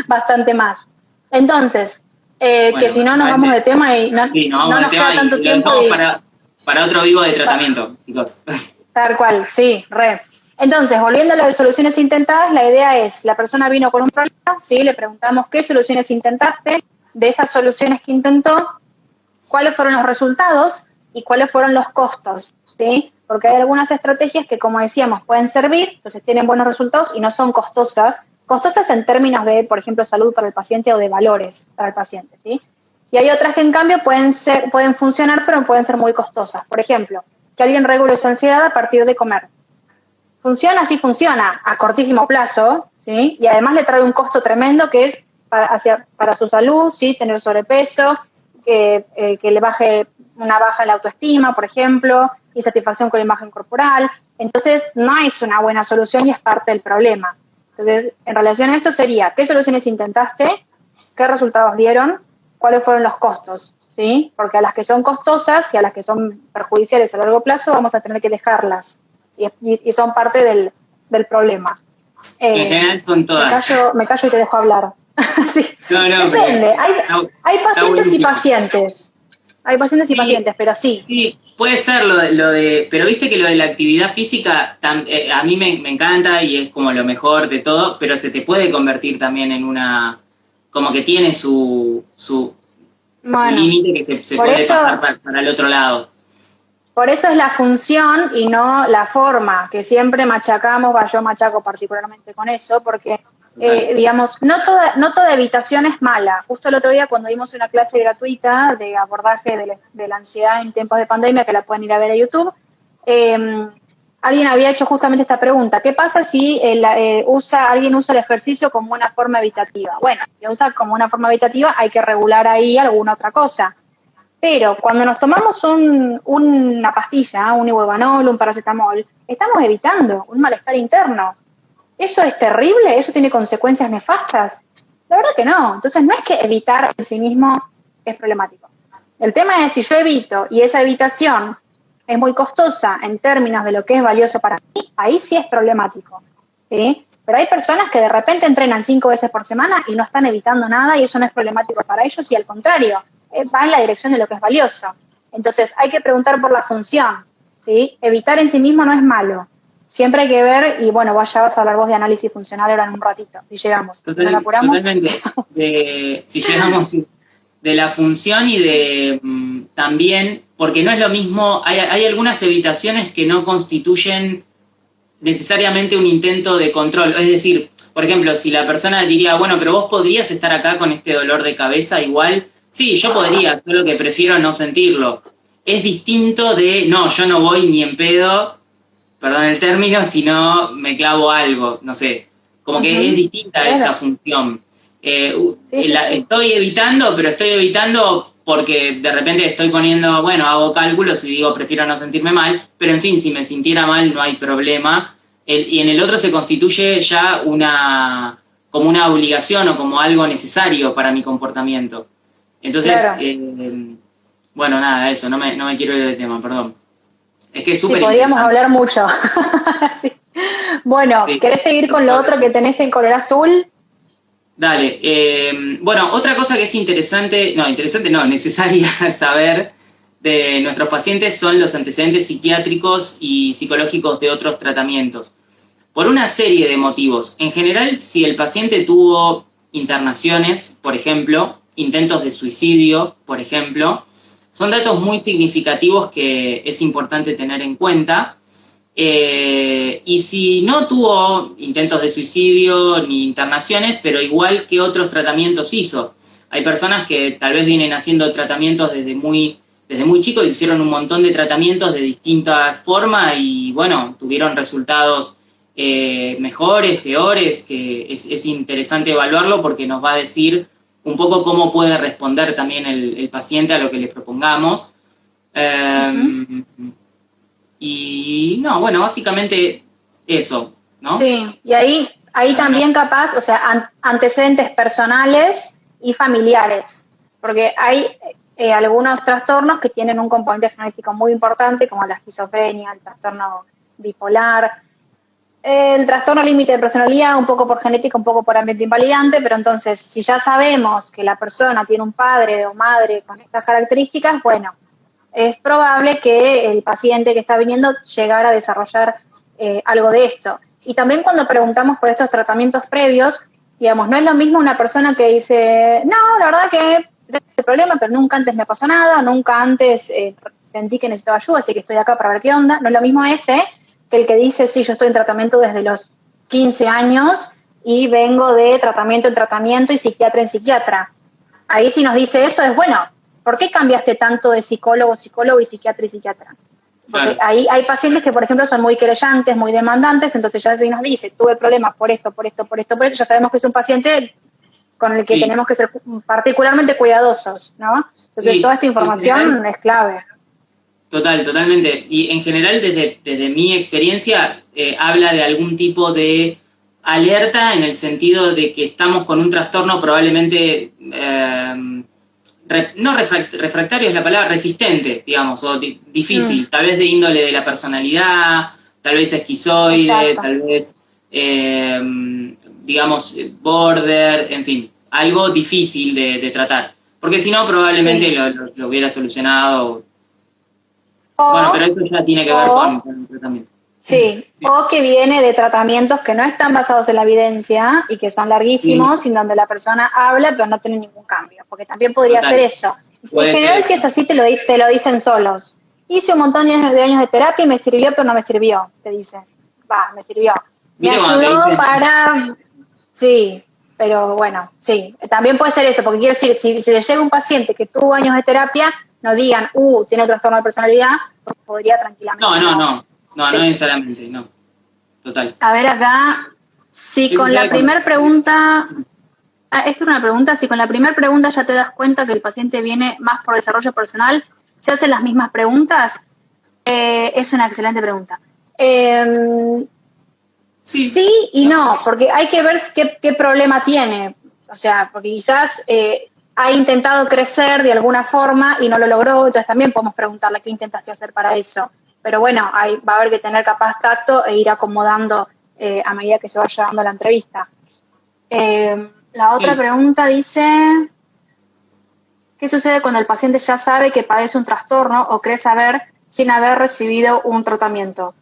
bastante más. Entonces, que si no nos vamos de tema y no nos queda tanto tiempo. Para otro vivo de tratamiento, chicos. Tal cual, sí, re. Entonces, volviendo a lo de soluciones intentadas, la idea es, la persona vino con un problema, ¿sí? Le preguntamos qué soluciones intentaste, de esas soluciones que intentó, cuáles fueron los resultados y cuáles fueron los costos, ¿sí? Porque hay algunas estrategias que, como decíamos, pueden servir, entonces tienen buenos resultados y no son costosas en términos de, por ejemplo, salud para el paciente o de valores para el paciente, ¿sí? Y hay otras que, en cambio, pueden funcionar, pero pueden ser muy costosas. Por ejemplo, que alguien regule su ansiedad a partir de comer. Funciona, sí funciona, a cortísimo plazo, ¿sí? Y además le trae un costo tremendo que es para su salud, ¿sí? Tener sobrepeso, que le baje una baja en la autoestima, por ejemplo, insatisfacción con la imagen corporal. Entonces, no es una buena solución y es parte del problema. Entonces, en relación a esto sería, ¿qué soluciones intentaste? ¿Qué resultados dieron? ¿Cuáles fueron los costos? ¿Sí? Porque a las que son costosas y a las que son perjudiciales a largo plazo vamos a tener que dejarlas y son parte del problema. En general son todas. Me callo y te dejo hablar. Sí. No, depende, hay pacientes y pacientes. Hay pacientes y pacientes, pero sí. Sí, puede ser lo de pero viste que lo de la actividad física a mí me encanta y es como lo mejor de todo, pero se te puede convertir también en una como que tiene su límite que se puede pasar para el otro lado. Por eso es la función y no la forma, que siempre machacamos, yo machaco particularmente con eso, porque, digamos, no toda evitación es mala. Justo el otro día cuando dimos una clase gratuita de abordaje de la ansiedad en tiempos de pandemia, que la pueden ir a ver a YouTube, alguien había hecho justamente esta pregunta: ¿qué pasa si alguien usa el ejercicio como una forma evitativa? Bueno, si lo usa como una forma evitativa, hay que regular ahí alguna otra cosa. Pero cuando nos tomamos una pastilla, un ibuevanol, un paracetamol, estamos evitando un malestar interno. ¿Eso es terrible? ¿Eso tiene consecuencias nefastas? La verdad que no. Entonces no es que evitar en sí mismo es problemático. El tema es si yo evito y esa evitación es muy costosa en términos de lo que es valioso para mí, ahí sí es problemático, ¿sí? Pero hay personas que de repente entrenan 5 veces por semana y no están evitando nada y eso no es problemático para ellos y al contrario, va en la dirección de lo que es valioso. Entonces hay que preguntar por la función, ¿sí? Evitar en sí mismo no es malo. Siempre hay que ver, y bueno, ya vas a hablar vos de análisis funcional ahora en un ratito, si llegamos. ¿No nos apuramos? Totalmente. Si llegamos de la función y de también, porque no es lo mismo, hay algunas evitaciones que no constituyen necesariamente un intento de control. Es decir, por ejemplo, si la persona diría, bueno, pero vos podrías estar acá con este dolor de cabeza igual. Sí, yo podría, solo que prefiero no sentirlo. Es distinto de, no, yo no voy ni en pedo, perdón el término, si no me clavo algo, no sé. Como que es distinta esa función. Estoy evitando, pero estoy evitando porque de repente estoy poniendo, bueno, hago cálculos y digo, prefiero no sentirme mal, pero en fin, si me sintiera mal no hay problema. Y en el otro se constituye ya como una obligación o como algo necesario para mi comportamiento. Entonces, claro. Bueno, nada, eso, no me quiero ir del tema, perdón. Es que es súper interesante. Podríamos hablar mucho. Sí. Bueno, sí. ¿Querés seguir con lo otro que tenés en color azul? Dale. Bueno, otra cosa que es necesaria saber de nuestros pacientes son los antecedentes psiquiátricos y psicológicos de otros tratamientos. Por una serie de motivos. En general, si el paciente tuvo internaciones, por ejemplo, intentos de suicidio, por ejemplo, son datos muy significativos que es importante tener en cuenta. Y si no tuvo intentos de suicidio ni internaciones, pero igual que otros tratamientos hizo. Hay personas que tal vez vienen haciendo tratamientos desde muy chicos, hicieron un montón de tratamientos de distintas formas y bueno, tuvieron resultados mejores, peores, que es interesante evaluarlo porque nos va a decir un poco cómo puede responder también el paciente a lo que le propongamos. Y no, bueno, básicamente eso, ¿no? Sí, y ahí también capaz, o sea, antecedentes personales y familiares, porque hay algunos trastornos que tienen un componente genético muy importante, como la esquizofrenia, el trastorno bipolar, el trastorno límite de personalidad, un poco por genética, un poco por ambiente invalidante, pero entonces, si ya sabemos que la persona tiene un padre o madre con estas características, bueno, es probable que el paciente que está viniendo llegara a desarrollar algo de esto. Y también cuando preguntamos por estos tratamientos previos, digamos, no es lo mismo una persona que dice, no, la verdad que tengo este problema, pero nunca antes me pasó nada, nunca antes sentí que necesitaba ayuda, así que estoy acá para ver qué onda. No es lo mismo ese que el que dice, sí, yo estoy en tratamiento desde los 15 años y vengo de tratamiento en tratamiento y psiquiatra en psiquiatra. Ahí si nos dice eso es, bueno, ¿por qué cambiaste tanto de psicólogo y psiquiatra y psiquiatra? Porque ahí hay pacientes que, por ejemplo, son muy querellantes, muy demandantes, entonces ya se nos dice, tuve problemas por esto, ya sabemos que es un paciente con el que tenemos que ser particularmente cuidadosos, ¿no? Entonces toda esta información es clave. Totalmente. Y en general, desde mi experiencia, habla de algún tipo de alerta en el sentido de que estamos con un trastorno probablemente... no refractario es la palabra, resistente, digamos, o difícil, tal vez de índole de la personalidad, tal vez esquizoide, exacto, tal vez, digamos, border, en fin, algo difícil de tratar, porque si no probablemente lo hubiera solucionado. Bueno, pero eso ya tiene que ver con el tratamiento. Sí, o que viene de tratamientos que no están basados en la evidencia y que son larguísimos y en donde la persona habla pero no tiene ningún cambio, porque también podría ser eso. En general, si es así, te lo dicen solos. Hice un montón de años de terapia y me sirvió, pero no me sirvió, te dicen. Me sirvió. Me ayudó para... Sí, pero bueno, sí. También puede ser eso, porque quiero decir, si le llega un paciente que tuvo años de terapia, no digan, tiene trastorno de personalidad, porque podría tranquilamente. No necesariamente, no. Total. A ver acá, si con la primera pregunta... esta es una pregunta, si con la primera pregunta ya te das cuenta que el paciente viene más por desarrollo personal, ¿se hacen las mismas preguntas? Es una excelente pregunta. Sí y no, porque hay que ver qué problema tiene. O sea, porque quizás ha intentado crecer de alguna forma y no lo logró, entonces también podemos preguntarle qué intentaste hacer para eso. Pero bueno, va a haber que tener capaz tacto e ir acomodando a medida que se vaya dando la entrevista. La otra pregunta dice, ¿qué sucede cuando el paciente ya sabe que padece un trastorno o cree saber sin haber recibido un tratamiento?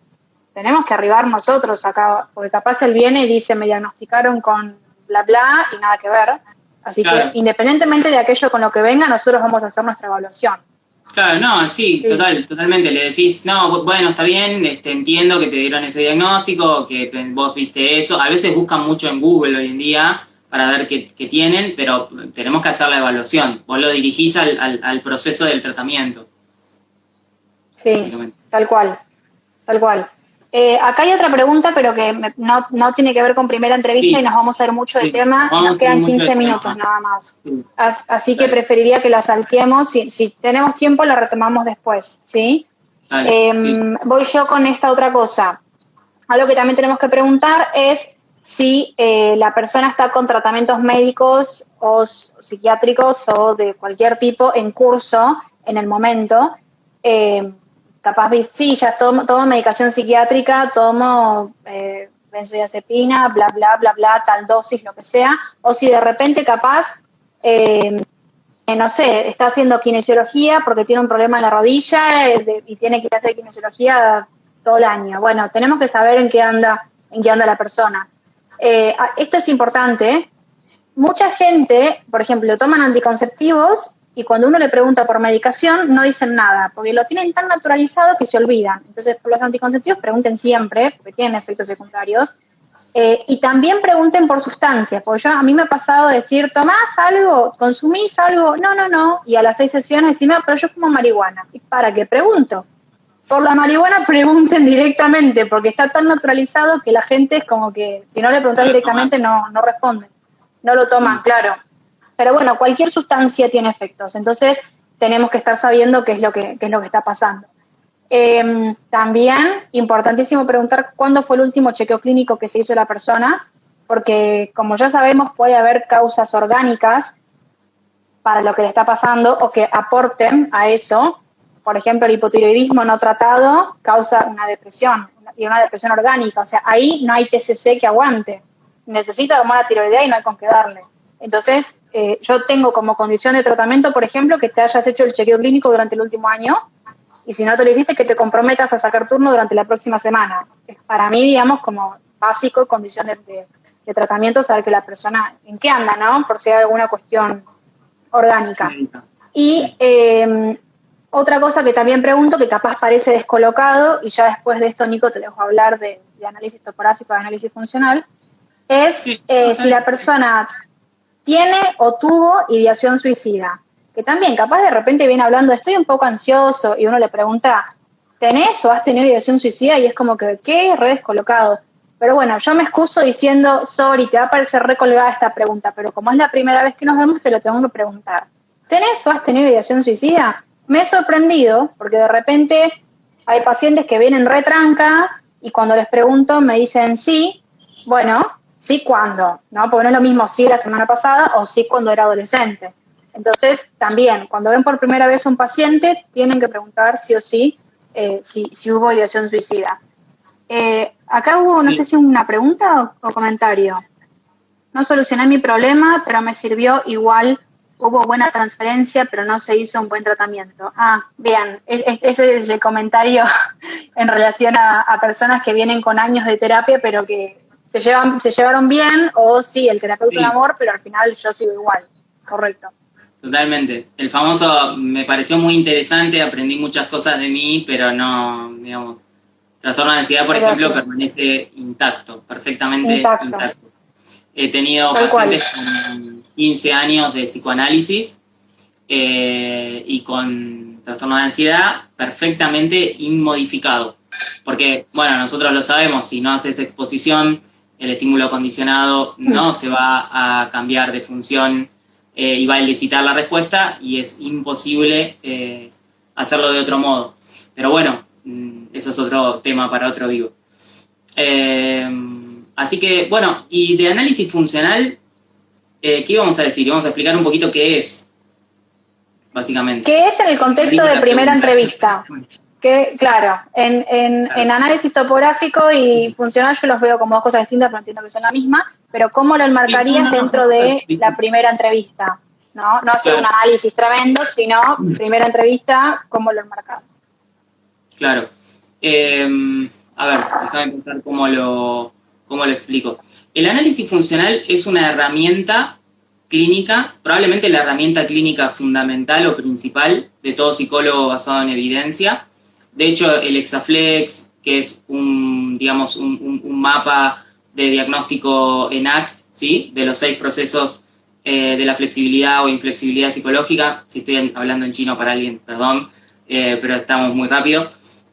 Tenemos que arribar nosotros acá, porque capaz él viene y dice, me diagnosticaron con bla bla y nada que ver. Así que independientemente de aquello con lo que venga, nosotros vamos a hacer nuestra evaluación. Claro, no, sí. Totalmente. Le decís, no, bueno, está bien, entiendo que te dieron ese diagnóstico, que vos viste eso. A veces buscan mucho en Google hoy en día para ver qué tienen, pero tenemos que hacer la evaluación. Vos lo dirigís al proceso del tratamiento. Sí, tal cual. Acá hay otra pregunta, pero que no tiene que ver con primera entrevista y nos vamos a ver mucho del tema. Nos quedan 15 minutos nada más. Así que preferiría que la salteemos. Si tenemos tiempo, la retomamos después, ¿sí? Voy yo con esta otra cosa. Algo que también tenemos que preguntar es si la persona está con tratamientos médicos o psiquiátricos o de cualquier tipo en curso en el momento. Capaz, sí, ya tomo medicación psiquiátrica, tomo benzodiazepina, bla, bla, bla, bla, tal dosis, lo que sea, o si de repente capaz, no sé, está haciendo kinesiología porque tiene un problema en la rodilla y tiene que hacer kinesiología todo el año. Bueno, tenemos que saber en qué anda la persona. Esto es importante. Mucha gente, por ejemplo, toman anticonceptivos y cuando uno le pregunta por medicación no dicen nada, porque lo tienen tan naturalizado que se olvidan. Entonces, por los anticonceptivos pregunten siempre, porque tienen efectos secundarios, y también pregunten por sustancias, porque a mí me ha pasado decir, ¿tomás algo? ¿Consumís algo? No, y a las 6 sesiones decime, pero yo fumo marihuana. ¿Y para qué? Pregunto. Por la marihuana pregunten directamente, porque está tan naturalizado que la gente es como que, si no le preguntas directamente, no responden. No lo toman, claro. Pero bueno, cualquier sustancia tiene efectos, entonces tenemos que estar sabiendo qué es lo que está pasando. También, importantísimo preguntar cuándo fue el último chequeo clínico que se hizo la persona, porque como ya sabemos puede haber causas orgánicas para lo que le está pasando o que aporten a eso. Por ejemplo, el hipotiroidismo no tratado causa una depresión, y una depresión orgánica, o sea, ahí no hay TCC que aguante. Necesita hormona tiroidea y no hay con qué darle. Entonces, yo tengo como condición de tratamiento, por ejemplo, que te hayas hecho el chequeo clínico durante el último año y si no te lo hiciste, que te comprometas a sacar turno durante la próxima semana. Es para mí, digamos, como básico, condición de tratamiento, saber que la persona en qué anda, ¿no? Por si hay alguna cuestión orgánica. Y otra cosa que también pregunto, que capaz parece descolocado, y ya después de esto, Nico, te dejo hablar de análisis topográfico, de análisis funcional, es si la persona tiene o tuvo ideación suicida, que también capaz de repente viene hablando, estoy un poco ansioso, y uno le pregunta, ¿tenés o has tenido ideación suicida? Y es como que, ¿qué? Re descolocado. Pero bueno, yo me excuso diciendo, sorry, te va a parecer recolgada esta pregunta, pero como es la primera vez que nos vemos, te lo tengo que preguntar. ¿Tenés o has tenido ideación suicida? Me he sorprendido, porque de repente hay pacientes que vienen retranca, y cuando les pregunto me dicen sí, bueno, sí cuándo, ¿no? Porque no es lo mismo sí la semana pasada o sí cuando era adolescente. Entonces, también, cuando ven por primera vez a un paciente, tienen que preguntar sí o sí si hubo ideación suicida. Acá hubo, no sé si una pregunta o comentario. No solucioné mi problema, pero me sirvió igual hubo buena transferencia, pero no se hizo un buen tratamiento. Ah, bien, ese es el comentario en relación a personas que vienen con años de terapia, pero que se llevaron bien, o sí, el terapeuta de amor, pero al final yo sigo igual. Correcto. Totalmente. El famoso me pareció muy interesante, aprendí muchas cosas de mí, pero no, digamos, trastorno de ansiedad, por ejemplo, sí, permanece intacto, perfectamente intacto. He tenido pacientes con 15 años de psicoanálisis y con trastorno de ansiedad perfectamente inmodificado. Porque, bueno, nosotros lo sabemos, si no haces exposición, el estímulo condicionado no se va a cambiar de función y va a elicitar la respuesta, y es imposible hacerlo de otro modo. Pero bueno, eso es otro tema para otro vivo. Así que, bueno, y de análisis funcional, ¿qué íbamos a decir? Vamos a explicar un poquito qué es, básicamente. ¿Qué es en el contexto de primera entrevista? Que, claro, en análisis topográfico y funcional yo los veo como dos cosas distintas, pero entiendo que son la misma, pero ¿cómo lo enmarcarías dentro de la primera entrevista? No hacer un análisis tremendo, sino primera entrevista, ¿cómo lo enmarcas? Claro. A ver, déjame pensar cómo lo explico. El análisis funcional es una herramienta clínica, probablemente la herramienta clínica fundamental o principal de todo psicólogo basado en evidencia. De hecho, el Exaflex, que es un mapa de diagnóstico ENACT, ¿sí? De los 6 procesos de la flexibilidad o inflexibilidad psicológica. Si estoy hablando en chino para alguien, perdón, pero estamos muy rápido.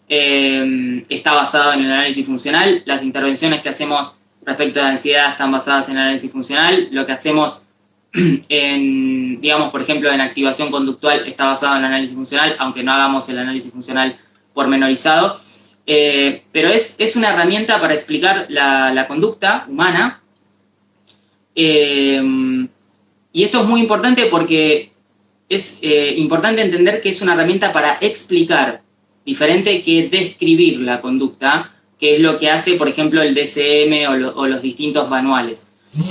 Está basado en el análisis funcional. Las intervenciones que hacemos respecto a la ansiedad están basadas en el análisis funcional. Lo que hacemos por ejemplo, en activación conductual está basado en el análisis funcional, aunque no hagamos el análisis funcional pormenorizado. Pero es una herramienta para explicar la conducta humana. Y esto es muy importante porque es importante entender que es una herramienta para explicar, diferente que describir la conducta, que es lo que hace, por ejemplo, el DSM o los distintos manuales.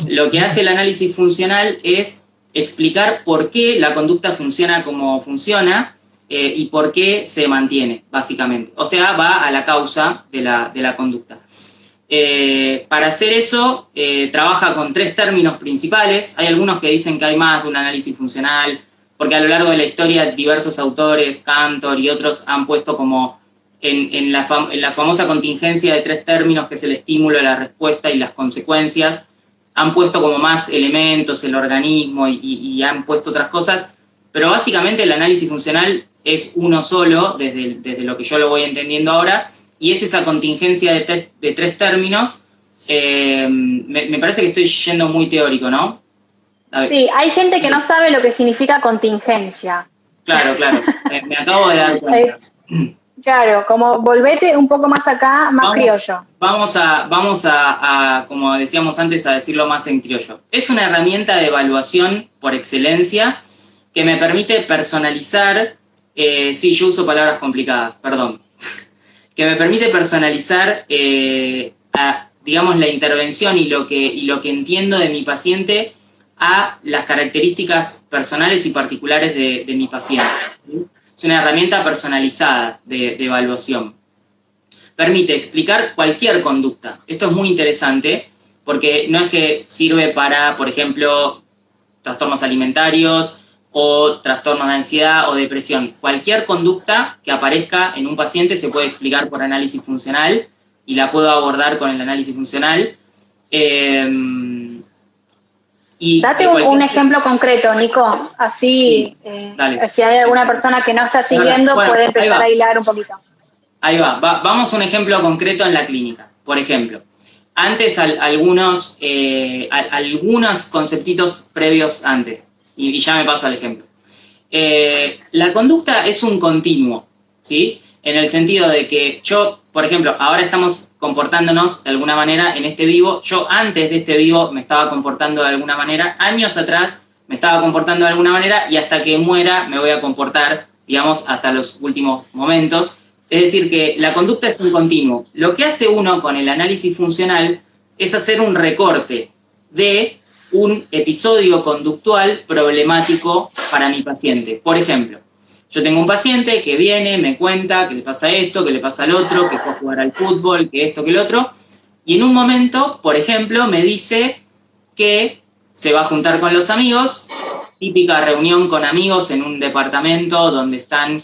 Lo que hace el análisis funcional es explicar por qué la conducta funciona como funciona y por qué se mantiene, básicamente. O sea, va a la causa de la conducta. Para hacer eso, trabaja con 3 términos principales. Hay algunos que dicen que hay más de un análisis funcional, porque a lo largo de la historia diversos autores, Cantor y otros, han puesto como en la famosa contingencia de 3 términos, que es el estímulo, la respuesta y las consecuencias, han puesto como más elementos, el organismo y han puesto otras cosas, pero básicamente el análisis funcional es uno solo, desde lo que yo lo voy entendiendo ahora, y es esa contingencia de 3 términos. Me parece que estoy yendo muy teórico, ¿no? Sí, hay gente que no sabe lo que significa contingencia. Claro, me acabo de dar cuenta. Claro, como volvete un poco más acá, más criollo. Vamos a, como decíamos antes, a decirlo más en criollo. Es una herramienta de evaluación por excelencia que me permite personalizar, sí, yo uso palabras complicadas, perdón, que me permite personalizar, la intervención y lo que entiendo de mi paciente a las características personales y particulares de mi paciente, ¿sí? Es una herramienta personalizada de evaluación. Permite explicar cualquier conducta. Esto es muy interesante porque no es que sirve para, por ejemplo, trastornos alimentarios o trastornos de ansiedad o depresión. Cualquier conducta que aparezca en un paciente se puede explicar por análisis funcional y la puedo abordar con el análisis funcional. Date un ejemplo concreto, Nico, así si hay alguna persona que no está siguiendo puede empezar a hilar un poquito. Ahí va, vamos a un ejemplo concreto en la clínica. Por ejemplo, antes algunos conceptitos previos antes, y ya me paso al ejemplo. La conducta es un continuo, ¿sí? En el sentido de que yo, por ejemplo, ahora estamos comportándonos de alguna manera en este vivo. Yo antes de este vivo me estaba comportando de alguna manera, años atrás me estaba comportando de alguna manera, y hasta que muera me voy a comportar, digamos, hasta los últimos momentos. Es decir, que la conducta es un continuo. Lo que hace uno con el análisis funcional es hacer un recorte de un episodio conductual problemático para mi paciente. Por ejemplo, yo tengo un paciente que viene, me cuenta que le pasa esto, que le pasa al otro, que fue a jugar al fútbol, que esto, que el otro, y en un momento, por ejemplo, me dice que se va a juntar con los amigos, típica reunión con amigos en un departamento donde están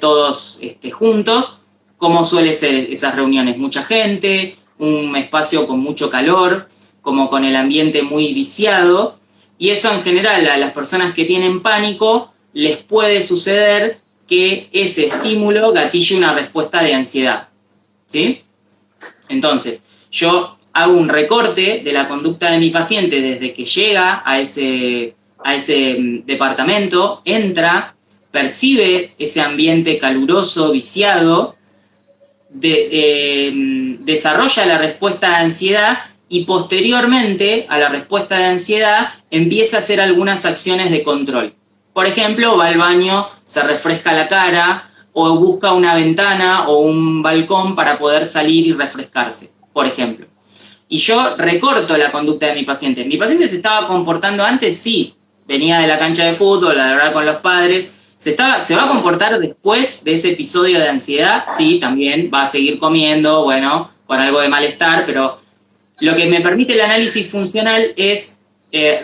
todos juntos. ¿Cómo suele ser esas reuniones? Mucha gente, un espacio con mucho calor, como con el ambiente muy viciado, y eso en general a las personas que tienen pánico les puede suceder que ese estímulo gatille una respuesta de ansiedad, ¿sí? Entonces, yo hago un recorte de la conducta de mi paciente desde que llega a ese departamento, entra, percibe ese ambiente caluroso, viciado, desarrolla la respuesta de ansiedad y posteriormente a la respuesta de ansiedad empieza a hacer algunas acciones de control. Por ejemplo, va al baño, se refresca la cara o busca una ventana o un balcón para poder salir y refrescarse, por ejemplo. Y yo recorto la conducta de mi paciente. ¿Mi paciente se estaba comportando antes? Sí. Venía de la cancha de fútbol, a hablar con los padres. ¿Se va a comportar después de ese episodio de ansiedad? Sí, también va a seguir comiendo, bueno, con algo de malestar, pero lo que me permite el análisis funcional es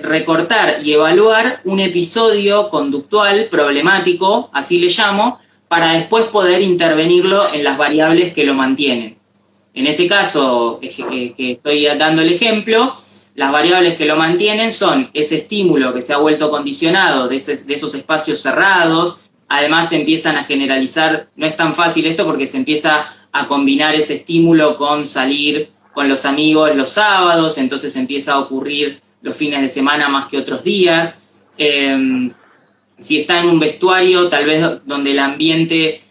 recortar y evaluar un episodio conductual problemático, así le llamo, para después poder intervenirlo en las variables que lo mantienen. En ese caso que estoy dando el ejemplo, las variables que lo mantienen son ese estímulo que se ha vuelto condicionado de esos espacios cerrados. Además se empiezan a generalizar, no es tan fácil esto porque se empieza a combinar ese estímulo con salir con los amigos los sábados, entonces empieza a ocurrir los fines de semana más que otros días. Si está en un vestuario, tal vez donde el ambiente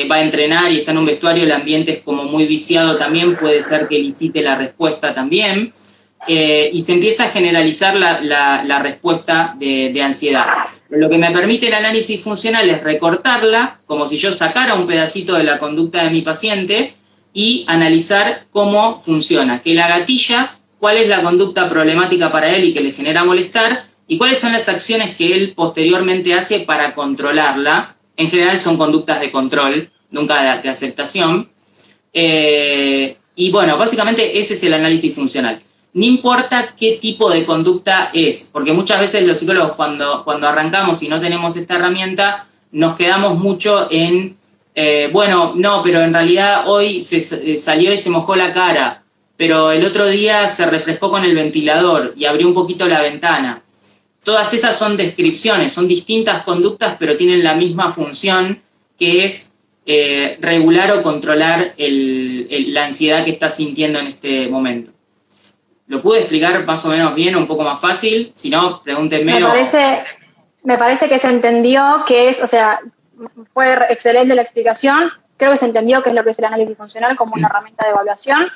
va a entrenar y está en un vestuario, el ambiente es como muy viciado también, puede ser que elicite la respuesta también. Y se empieza a generalizar la respuesta de ansiedad. Lo que me permite el análisis funcional es recortarla, como si yo sacara un pedacito de la conducta de mi paciente y analizar cómo funciona, qué la gatilla, cuál es la conducta problemática para él y que le genera molestar, y cuáles son las acciones que él posteriormente hace para controlarla. En general son conductas de control, nunca de aceptación. Y bueno, básicamente ese es el análisis funcional. No importa qué tipo de conducta es, porque muchas veces los psicólogos cuando arrancamos y no tenemos esta herramienta, nos quedamos mucho en, bueno, no, pero en realidad hoy se salió y se mojó la cara, pero el otro día se refrescó con el ventilador y abrió un poquito la ventana. Todas esas son descripciones, son distintas conductas, pero tienen la misma función, que es regular o controlar la ansiedad que está sintiendo en este momento. ¿Lo pude explicar más o menos bien o un poco más fácil? Si no, pregúntenme. Me parece que se entendió que es, o sea, fue excelente la explicación. Creo que se entendió qué es lo que es el análisis funcional como una herramienta de evaluación.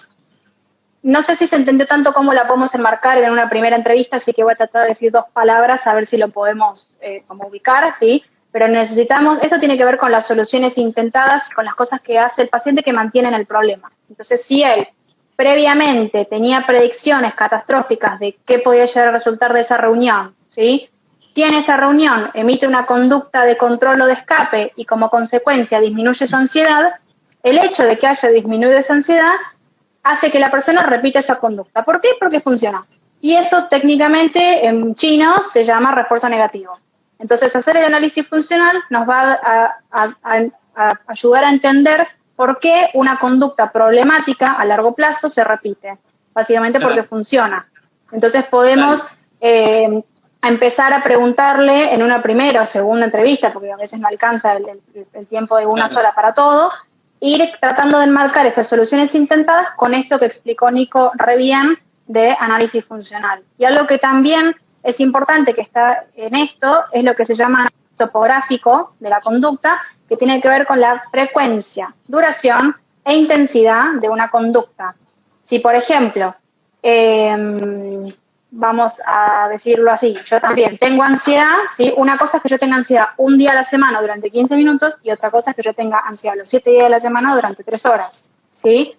No sé si se entendió tanto cómo la podemos enmarcar en una primera entrevista, así que voy a tratar de decir 2 palabras a ver si lo podemos como ubicar, ¿sí? Pero necesitamos, esto tiene que ver con las soluciones intentadas, con las cosas que hace el paciente que mantienen el problema. Entonces, si él previamente tenía predicciones catastróficas de qué podía llegar a resultar de esa reunión, ¿sí? Tiene esa reunión, emite una conducta de control o de escape y como consecuencia disminuye su ansiedad, el hecho de que haya disminuido esa ansiedad hace que la persona repita esa conducta. ¿Por qué? Porque funciona. Y eso técnicamente en chino se llama refuerzo negativo. Entonces hacer el análisis funcional nos va a ayudar a entender por qué una conducta problemática a largo plazo se repite. Básicamente porque funciona. Entonces podemos empezar a preguntarle en una primera o segunda entrevista, porque a veces no alcanza el tiempo de una sola para todo, ir tratando de enmarcar esas soluciones intentadas con esto que explicó Nico re bien de análisis funcional. Y algo que también es importante que está en esto es lo que se llama análisis topográfico de la conducta, que tiene que ver con la frecuencia, duración e intensidad de una conducta. Si, por ejemplo, vamos a decirlo así, yo también tengo ansiedad, ¿sí? Una cosa es que yo tenga ansiedad un día a la semana durante 15 minutos y otra cosa es que yo tenga ansiedad los 7 días de la semana durante 3 horas, ¿sí?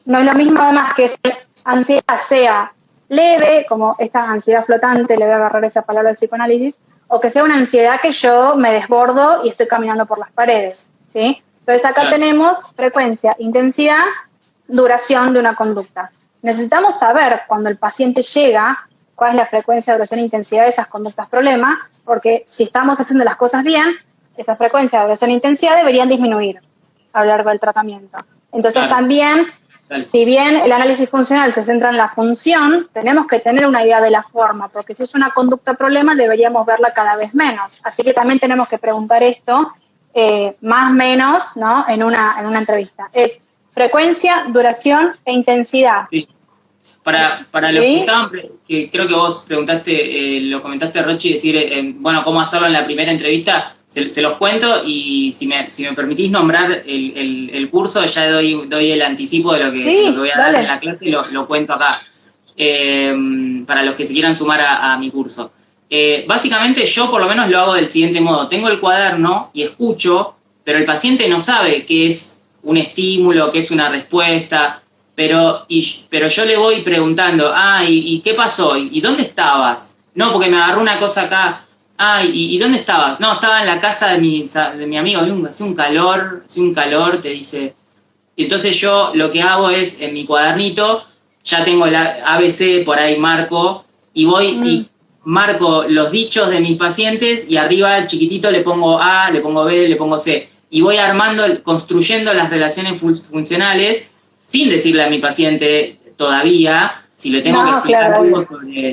No es lo mismo además que si ansiedad sea leve, como esta ansiedad flotante, le voy a agarrar esa palabra del psicoanálisis, o que sea una ansiedad que yo me desbordo y estoy caminando por las paredes, ¿sí? Entonces acá tenemos frecuencia, intensidad, duración de una conducta. Necesitamos saber cuando el paciente llega cuál es la frecuencia, duración e intensidad de esas conductas problema, porque si estamos haciendo las cosas bien, esa frecuencia, duración e intensidad deberían disminuir a lo largo del tratamiento. Entonces también, si bien el análisis funcional se centra en la función, tenemos que tener una idea de la forma, porque si es una conducta problema deberíamos verla cada vez menos. Así que también tenemos que preguntar esto más o menos, ¿no? en una entrevista. Es frecuencia, duración e intensidad. Sí. Para los que estaban, que creo que vos preguntaste, lo comentaste, Rochi, decir, bueno, cómo hacerlo en la primera entrevista, se los cuento y si me permitís nombrar el curso, ya doy el anticipo de lo que voy a dar en la clase y lo cuento acá, para los que se quieran sumar a mi curso. Básicamente yo por lo menos lo hago del siguiente modo, tengo el cuaderno y escucho, pero el paciente no sabe qué es un estímulo, qué es una respuesta, pero yo le voy preguntando, ¿y qué pasó? ¿Y dónde estabas? No, porque me agarró una cosa acá. ¿Y dónde estabas? No, estaba en la casa de mi amigo, hacía un calor, te dice. Y entonces yo lo que hago es, en mi cuadernito, ya tengo la ABC, por ahí marco, y voy y marco los dichos de mis pacientes, y arriba chiquitito le pongo A, le pongo B, le pongo C. Y voy construyendo las relaciones funcionales, sin decirle a mi paciente todavía, si le tengo que explicar algo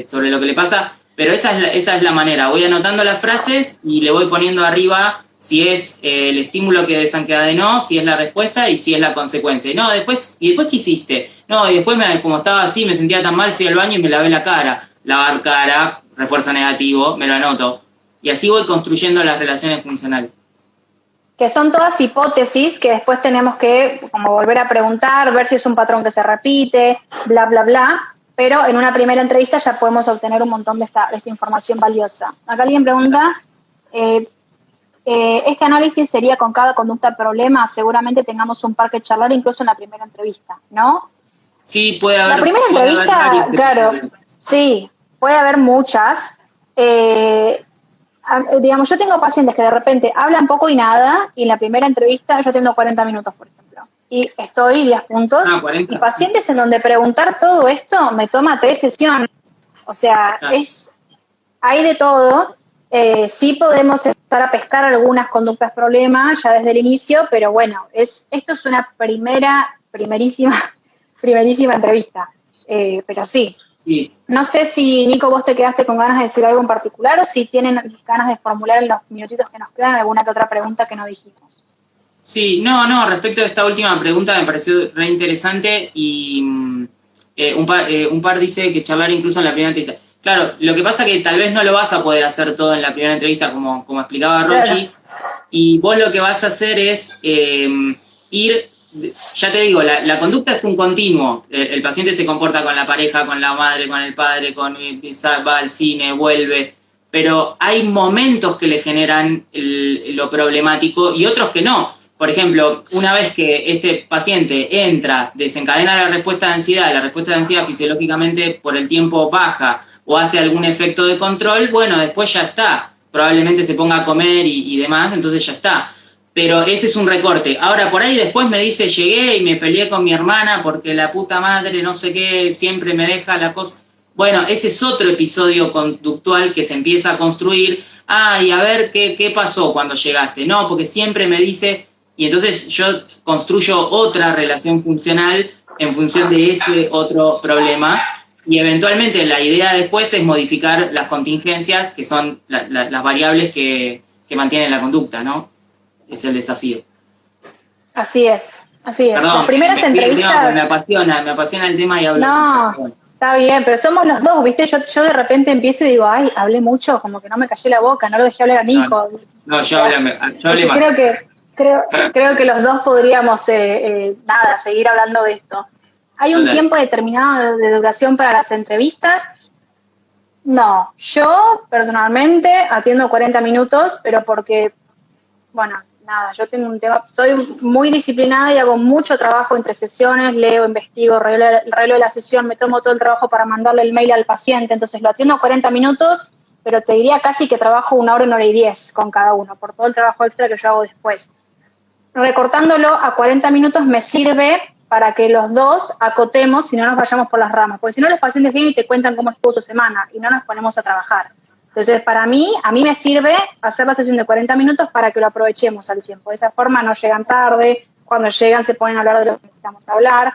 sobre lo que le pasa, pero esa es la manera. Voy anotando las frases y le voy poniendo arriba si es el estímulo que desencadenó, si es la respuesta y si es la consecuencia. ¿Y después qué hiciste? No, y después como estaba así, me sentía tan mal, fui al baño y me lavé la cara. Lavar cara, refuerzo negativo, me lo anoto. Y así voy construyendo las relaciones funcionales. Que son todas hipótesis que después tenemos que como volver a preguntar, ver si es un patrón que se repite, bla, bla, bla, pero en una primera entrevista ya podemos obtener un montón de esta información valiosa. Acá alguien pregunta, este análisis sería con cada conducta problema, seguramente tengamos un par que charlar incluso en la primera entrevista, ¿no? Sí, puede haber. La primera entrevista, claro, sí, puede haber muchas. Digamos, yo tengo pacientes que de repente hablan poco y nada, y en la primera entrevista yo tengo 40 minutos, por ejemplo, y estoy 10 puntos, 40. Y pacientes en donde preguntar todo esto me toma 3 sesiones, o sea, hay de todo. Sí podemos empezar a pescar algunas conductas problemas ya desde el inicio, pero bueno, esto es una primerísima entrevista, pero sí. Sí. No sé si, Nico, vos te quedaste con ganas de decir algo en particular o si tienen ganas de formular en los minutitos que nos quedan alguna que otra pregunta que no dijimos. Sí, no, respecto a esta última pregunta me pareció re interesante y un par dice que charlar incluso en la primera entrevista. Claro, lo que pasa que tal vez no lo vas a poder hacer todo en la primera entrevista como explicaba Rochi, y vos lo que vas a hacer es ir. Ya te digo, la conducta es un continuo. El paciente se comporta con la pareja, con la madre, con el padre, va al cine, vuelve. Pero hay momentos que le generan lo problemático y otros que no. Por ejemplo, una vez que este paciente entra, desencadena la respuesta de ansiedad fisiológicamente por el tiempo baja o hace algún efecto de control, bueno, después ya está. Probablemente se ponga a comer y demás, entonces ya está. Pero ese es un recorte. Ahora, por ahí después me dice, llegué y me peleé con mi hermana porque la puta madre, no sé qué, siempre me deja la cosa. Bueno, ese es otro episodio conductual que se empieza a construir. Y a ver qué pasó cuando llegaste. No, porque siempre me dice, y entonces yo construyo otra relación funcional en función de ese otro problema. Y eventualmente la idea después es modificar las contingencias, que son las variables que mantienen la conducta, ¿no? Es el desafío. Así es. Perdón, las primeras entrevistas... Me apasiona el tema y hablo mucho. Bueno. Está bien, pero somos los dos, ¿viste? Yo de repente empiezo y digo, hablé mucho, como que no me cayó la boca, no lo dejé hablar a Nico. No, yo hablé más. Creo que los dos podríamos, seguir hablando de esto. ¿Hay un tiempo determinado de duración para las entrevistas? No, yo personalmente atiendo 40 minutos, pero porque, bueno, nada, yo tengo un tema, soy muy disciplinada y hago mucho trabajo entre sesiones, leo, investigo, releo la sesión, me tomo todo el trabajo para mandarle el mail al paciente, entonces lo atiendo 40 minutos, pero te diría casi que trabajo 1 hora y 10 con cada uno, por todo el trabajo extra que yo hago después. Recortándolo a 40 minutos me sirve para que los dos acotemos y no nos vayamos por las ramas, porque si no los pacientes vienen y te cuentan cómo estuvo su semana y no nos ponemos a trabajar. Entonces, a mí me sirve hacer la sesión de 40 minutos para que lo aprovechemos al tiempo. De esa forma no llegan tarde, cuando llegan se ponen a hablar de lo que necesitamos hablar.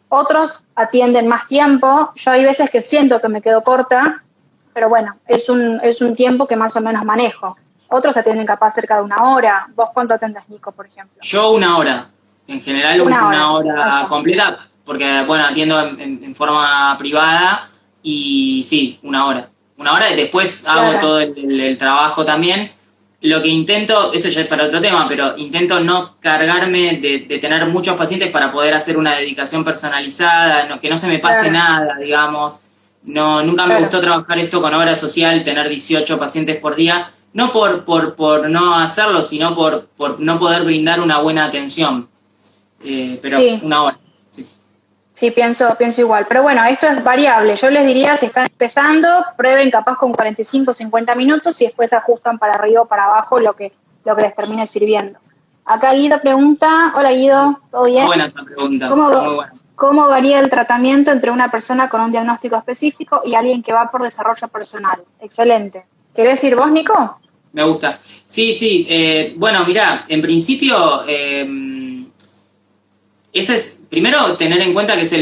Otros atienden más tiempo, yo hay veces que siento que me quedo corta, pero bueno, es un tiempo que más o menos manejo. Otros atienden capaz cerca de 1 hora. ¿Vos cuánto atendés, Nico, por ejemplo? Yo 1 hora, en general una hora completa, porque bueno, atiendo en forma privada y sí, 1 hora. 1 hora y después hago todo el trabajo también. Lo que intento, esto ya es para otro tema, pero intento no cargarme de tener muchos pacientes para poder hacer una dedicación personalizada, que no se me pase nada, digamos. No, nunca me gustó trabajar esto con obra social, tener 18 pacientes por día, no por no hacerlo, sino por no poder brindar una buena atención. Pero 1 hora. Sí, pienso igual. Pero bueno, esto es variable. Yo les diría, si están empezando, prueben capaz con 45, 50 minutos y después ajustan para arriba o para abajo lo que les termine sirviendo. Acá Guido pregunta, hola Guido, ¿todo bien? Buena esa pregunta, muy buena. ¿Cómo varía el tratamiento entre una persona con un diagnóstico específico y alguien que va por desarrollo personal? Excelente. ¿Querés ir vos, Nico? Me gusta. Sí. Bueno, mirá, en principio... ese es, primero, tener en cuenta que es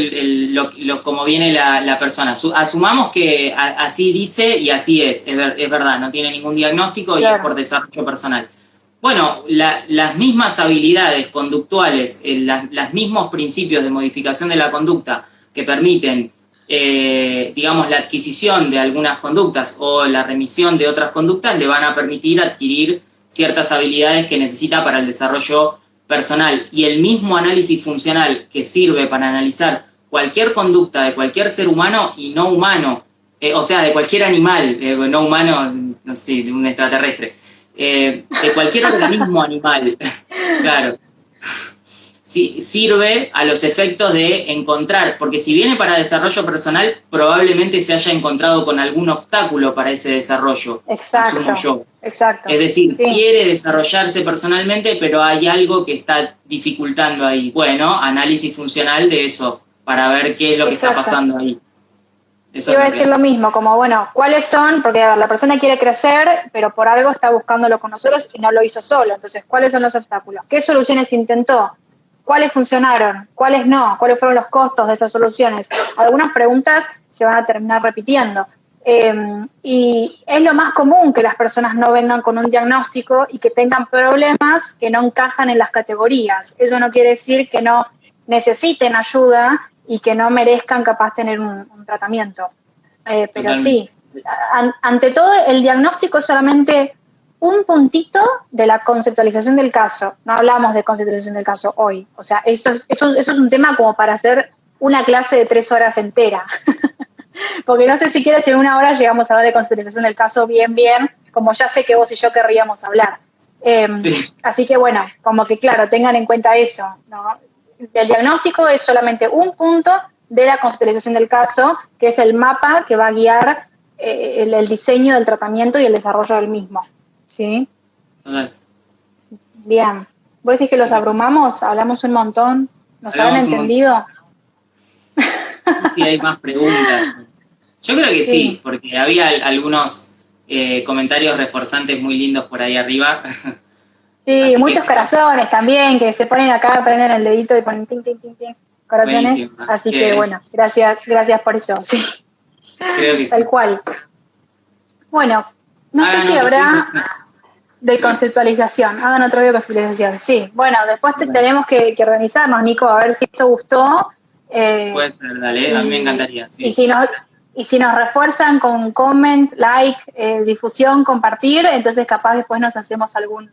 cómo viene la persona. Asumamos que así dice y así es verdad, no tiene ningún diagnóstico y es por desarrollo personal. Bueno, las mismas habilidades conductuales, los mismos principios de modificación de la conducta que permiten, digamos, la adquisición de algunas conductas o la remisión de otras conductas, le van a permitir adquirir ciertas habilidades que necesita para el desarrollo personal. Y el mismo análisis funcional que sirve para analizar cualquier conducta de cualquier ser humano y no humano, o sea, de cualquier animal, no humano, no sé, de un extraterrestre, de cualquier organismo animal, claro, sí, sirve a los efectos de encontrar, porque si viene para desarrollo personal, probablemente se haya encontrado con algún obstáculo para ese desarrollo. Exacto, asumo yo. Exacto. Es decir, quiere desarrollarse personalmente, pero hay algo que está dificultando ahí. Bueno, análisis funcional de eso, para ver qué es lo que está pasando ahí. Eso iba a decir lo mismo, como bueno, ¿cuáles son? Porque a ver, la persona quiere crecer, pero por algo está buscándolo con nosotros y no lo hizo solo. Entonces, ¿cuáles son los obstáculos? ¿Qué soluciones intentó? ¿Cuáles funcionaron? ¿Cuáles no? ¿Cuáles fueron los costos de esas soluciones? Algunas preguntas se van a terminar repitiendo. Y es lo más común que las personas no vengan con un diagnóstico y que tengan problemas que no encajan en las categorías. Eso no quiere decir que no necesiten ayuda y que no merezcan capaz tener un tratamiento. Pero sí, ante todo el diagnóstico es solamente un puntito de la conceptualización del caso. No hablamos de conceptualización del caso hoy. O sea, eso es un tema como para hacer una clase de 3 horas entera. Porque no sé si quieres en 1 hora llegamos a hablar de conceptualización del caso bien, como ya sé que vos y yo querríamos hablar. Sí. Así que bueno, como que claro, tengan en cuenta eso, ¿no? El diagnóstico es solamente un punto de la conceptualización del caso, que es el mapa que va a guiar el diseño del tratamiento y el desarrollo del mismo. ¿Sí? Bien. ¿Vos decís que los abrumamos? ¿Hablamos un montón? ¿Nos habrán entendido? Sí, hay más preguntas. Yo creo que sí, porque había algunos comentarios reforzantes muy lindos por ahí arriba. Sí, así muchos corazones también, que se ponen acá, prenden el dedito y ponen ting, ting, ting, ting, corazones. Buenísimo. Así que bueno, gracias por eso, sí. Creo que sí. Tal cual. Bueno, no sé si habrá de conceptualización, hagan otro video de conceptualización, sí. Bueno, después tenemos que organizarnos, Nico, a ver si esto gustó. Puede ser, dale, a mí me encantaría. Sí. Y si nos refuerzan con comment, like, difusión, compartir, entonces capaz después nos hacemos algún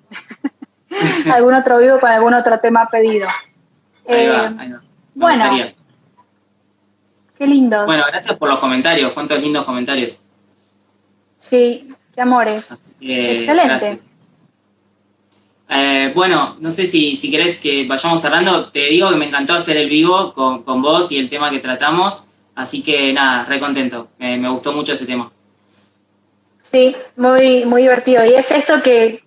otro vivo con algún otro tema pedido. Ahí va. Bueno, qué lindos. Bueno, gracias por los comentarios, cuántos lindos comentarios. Sí, qué amores. Excelente. Gracias. Bueno, no sé si querés que vayamos cerrando. Te digo que me encantó hacer el vivo con vos y el tema que tratamos. Así que nada, re contento. Me gustó mucho este tema. Sí, muy, muy divertido. Y es esto que,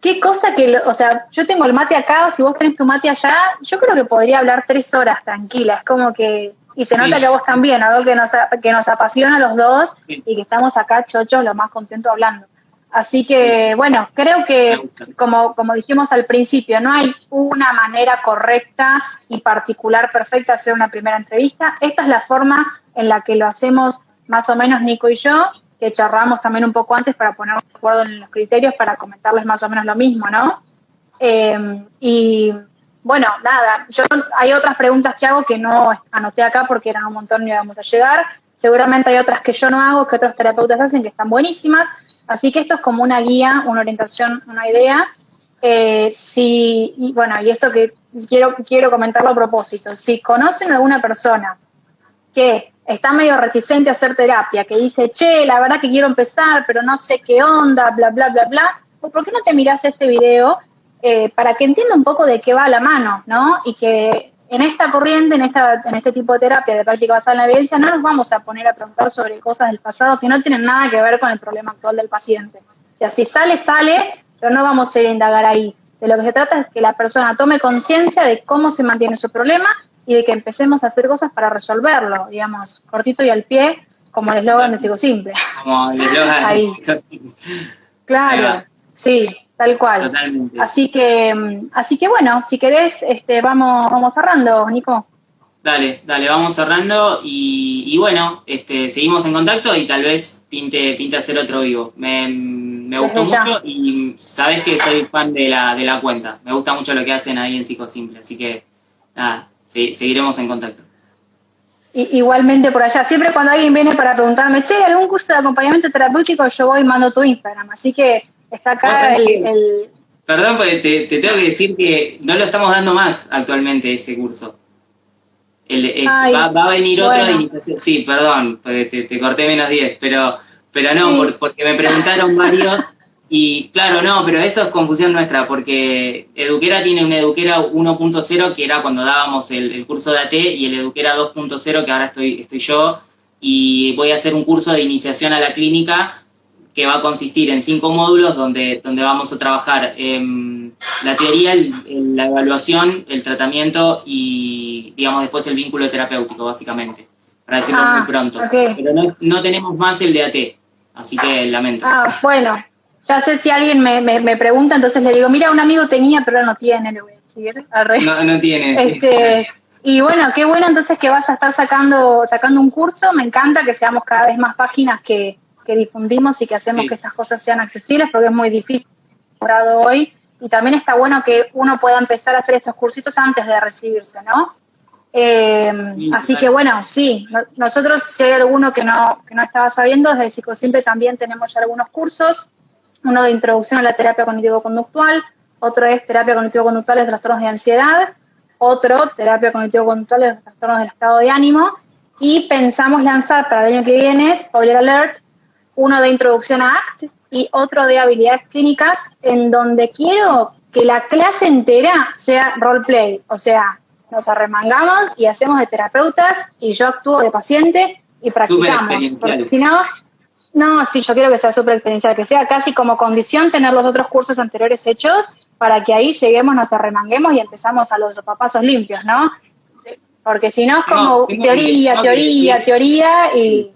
qué cosa que, o sea, yo tengo el mate acá, si vos tenés tu mate allá, yo creo que podría hablar 3 horas tranquila. Es como que, y se nota Sí. que a vos también, algo que nos apasiona a los dos Sí, y que estamos acá chochos, lo más contentos hablando. Así sí, que, bueno, creo me que, gusta. como dijimos al principio, no hay una manera correcta y particular perfecta de hacer una primera entrevista. Esta es la forma en la que lo hacemos más o menos Nico y yo, que charramos también un poco antes para ponernos de acuerdo en los criterios para comentarles más o menos lo mismo, ¿no? Y bueno, nada, yo hay otras preguntas que hago que no anoté acá porque eran un montón y íbamos a llegar. Seguramente hay otras que yo no hago, que otros terapeutas hacen, que están buenísimas. Así que esto es como una guía, una orientación, una idea. Y bueno, y esto que quiero comentarlo a propósito. Si conocen a alguna persona que está medio reticente a hacer terapia, que dice, che, la verdad que quiero empezar, pero no sé qué onda, bla, bla, bla, bla, pues ¿por qué no te mirás este video para que entienda un poco de qué va la mano, ¿no? Y que en esta corriente, en este tipo de terapia de práctica basada en la evidencia, no nos vamos a poner a preguntar sobre cosas del pasado que no tienen nada que ver con el problema actual del paciente. O sea, si sale, sale, pero no vamos a ir a indagar ahí. De lo que se trata es que la persona tome conciencia de cómo se mantiene su problema y de que empecemos a hacer cosas para resolverlo, digamos, cortito y al pie, como el eslogan de Sigo Simple. Como el eslogan. Ahí. Claro, sí, tal cual. Totalmente. Así que bueno, si querés, vamos cerrando, Nico. Dale, vamos cerrando y bueno, seguimos en contacto y tal vez pinte hacer otro vivo. Me gustó mucho y sabés que soy fan de la cuenta. Me gusta mucho lo que hacen ahí en Psicosimple, así que nada, seguiremos en contacto. Igualmente por allá, siempre cuando alguien viene para preguntarme, che, ¿algún curso de acompañamiento terapéutico? Yo voy y mando tu Instagram, así que está acá el... Perdón, porque te tengo que decir que no lo estamos dando más actualmente ese curso. Va a venir otro de iniciación. Sí, perdón, porque te corté -10, pero no, sí. Porque me preguntaron varios y claro, no, pero eso es confusión nuestra, porque Eduquera tiene una Eduquera 1.0 que era cuando dábamos el curso de AT y el Eduquera 2.0 que ahora estoy yo y voy a hacer un curso de iniciación a la clínica que va a consistir en 5 módulos donde vamos a trabajar la teoría, la evaluación, el tratamiento y, digamos, después el vínculo terapéutico, básicamente, para decirlo muy pronto. Okay. Pero no tenemos más el de AT, así que lamento. Bueno, ya sé si alguien me pregunta, entonces le digo, mira, un amigo tenía, pero no tiene, le voy a decir. No tiene. Y bueno, qué bueno entonces que vas a estar sacando un curso, me encanta que seamos cada vez más páginas que difundimos y que hacemos que estas cosas sean accesibles, porque es muy difícil hoy, y también está bueno que uno pueda empezar a hacer estos cursitos antes de recibirse, ¿no? Así que bueno, sí, nosotros si hay alguno que no estaba sabiendo, desde Psicosimple también tenemos ya algunos cursos, uno de introducción a la terapia cognitivo-conductual, otro es terapia cognitivo-conductual de trastornos de ansiedad, otro terapia cognitivo-conductual de trastornos del estado de ánimo, y pensamos lanzar para el año que viene, spoiler alert, uno de introducción a ACT y otro de habilidades clínicas, en donde quiero que la clase entera sea roleplay, o sea, nos arremangamos y hacemos de terapeutas y yo actúo de paciente y practicamos. Porque si no, sí, yo quiero que sea súper experiencial, que sea casi como condición tener los otros cursos anteriores hechos para que ahí lleguemos, nos arremanguemos y empezamos a los papazos limpios, ¿no? Porque si no es como teoría y...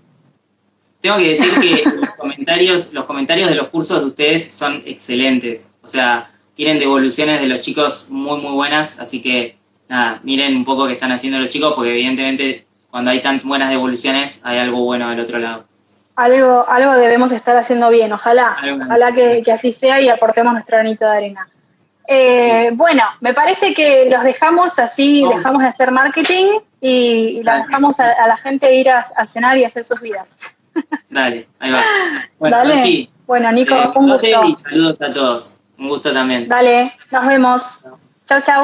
Tengo que decir que los comentarios de los cursos de ustedes son excelentes. O sea, tienen devoluciones de los chicos muy, muy buenas. Así que, nada, miren un poco qué están haciendo los chicos, porque evidentemente cuando hay tan buenas devoluciones hay algo bueno del otro lado. Algo debemos estar haciendo bien. Ojalá que así sea y aportemos nuestro granito de arena. Bueno, me parece que los dejamos así, dejamos de hacer marketing y la dejamos a la gente ir a cenar y hacer sus vidas. Dale, ahí va. Bueno, dale. Rochi, bueno, Nico, un gusto. Y saludos a todos. Un gusto también. Dale, nos vemos. Chau, chau.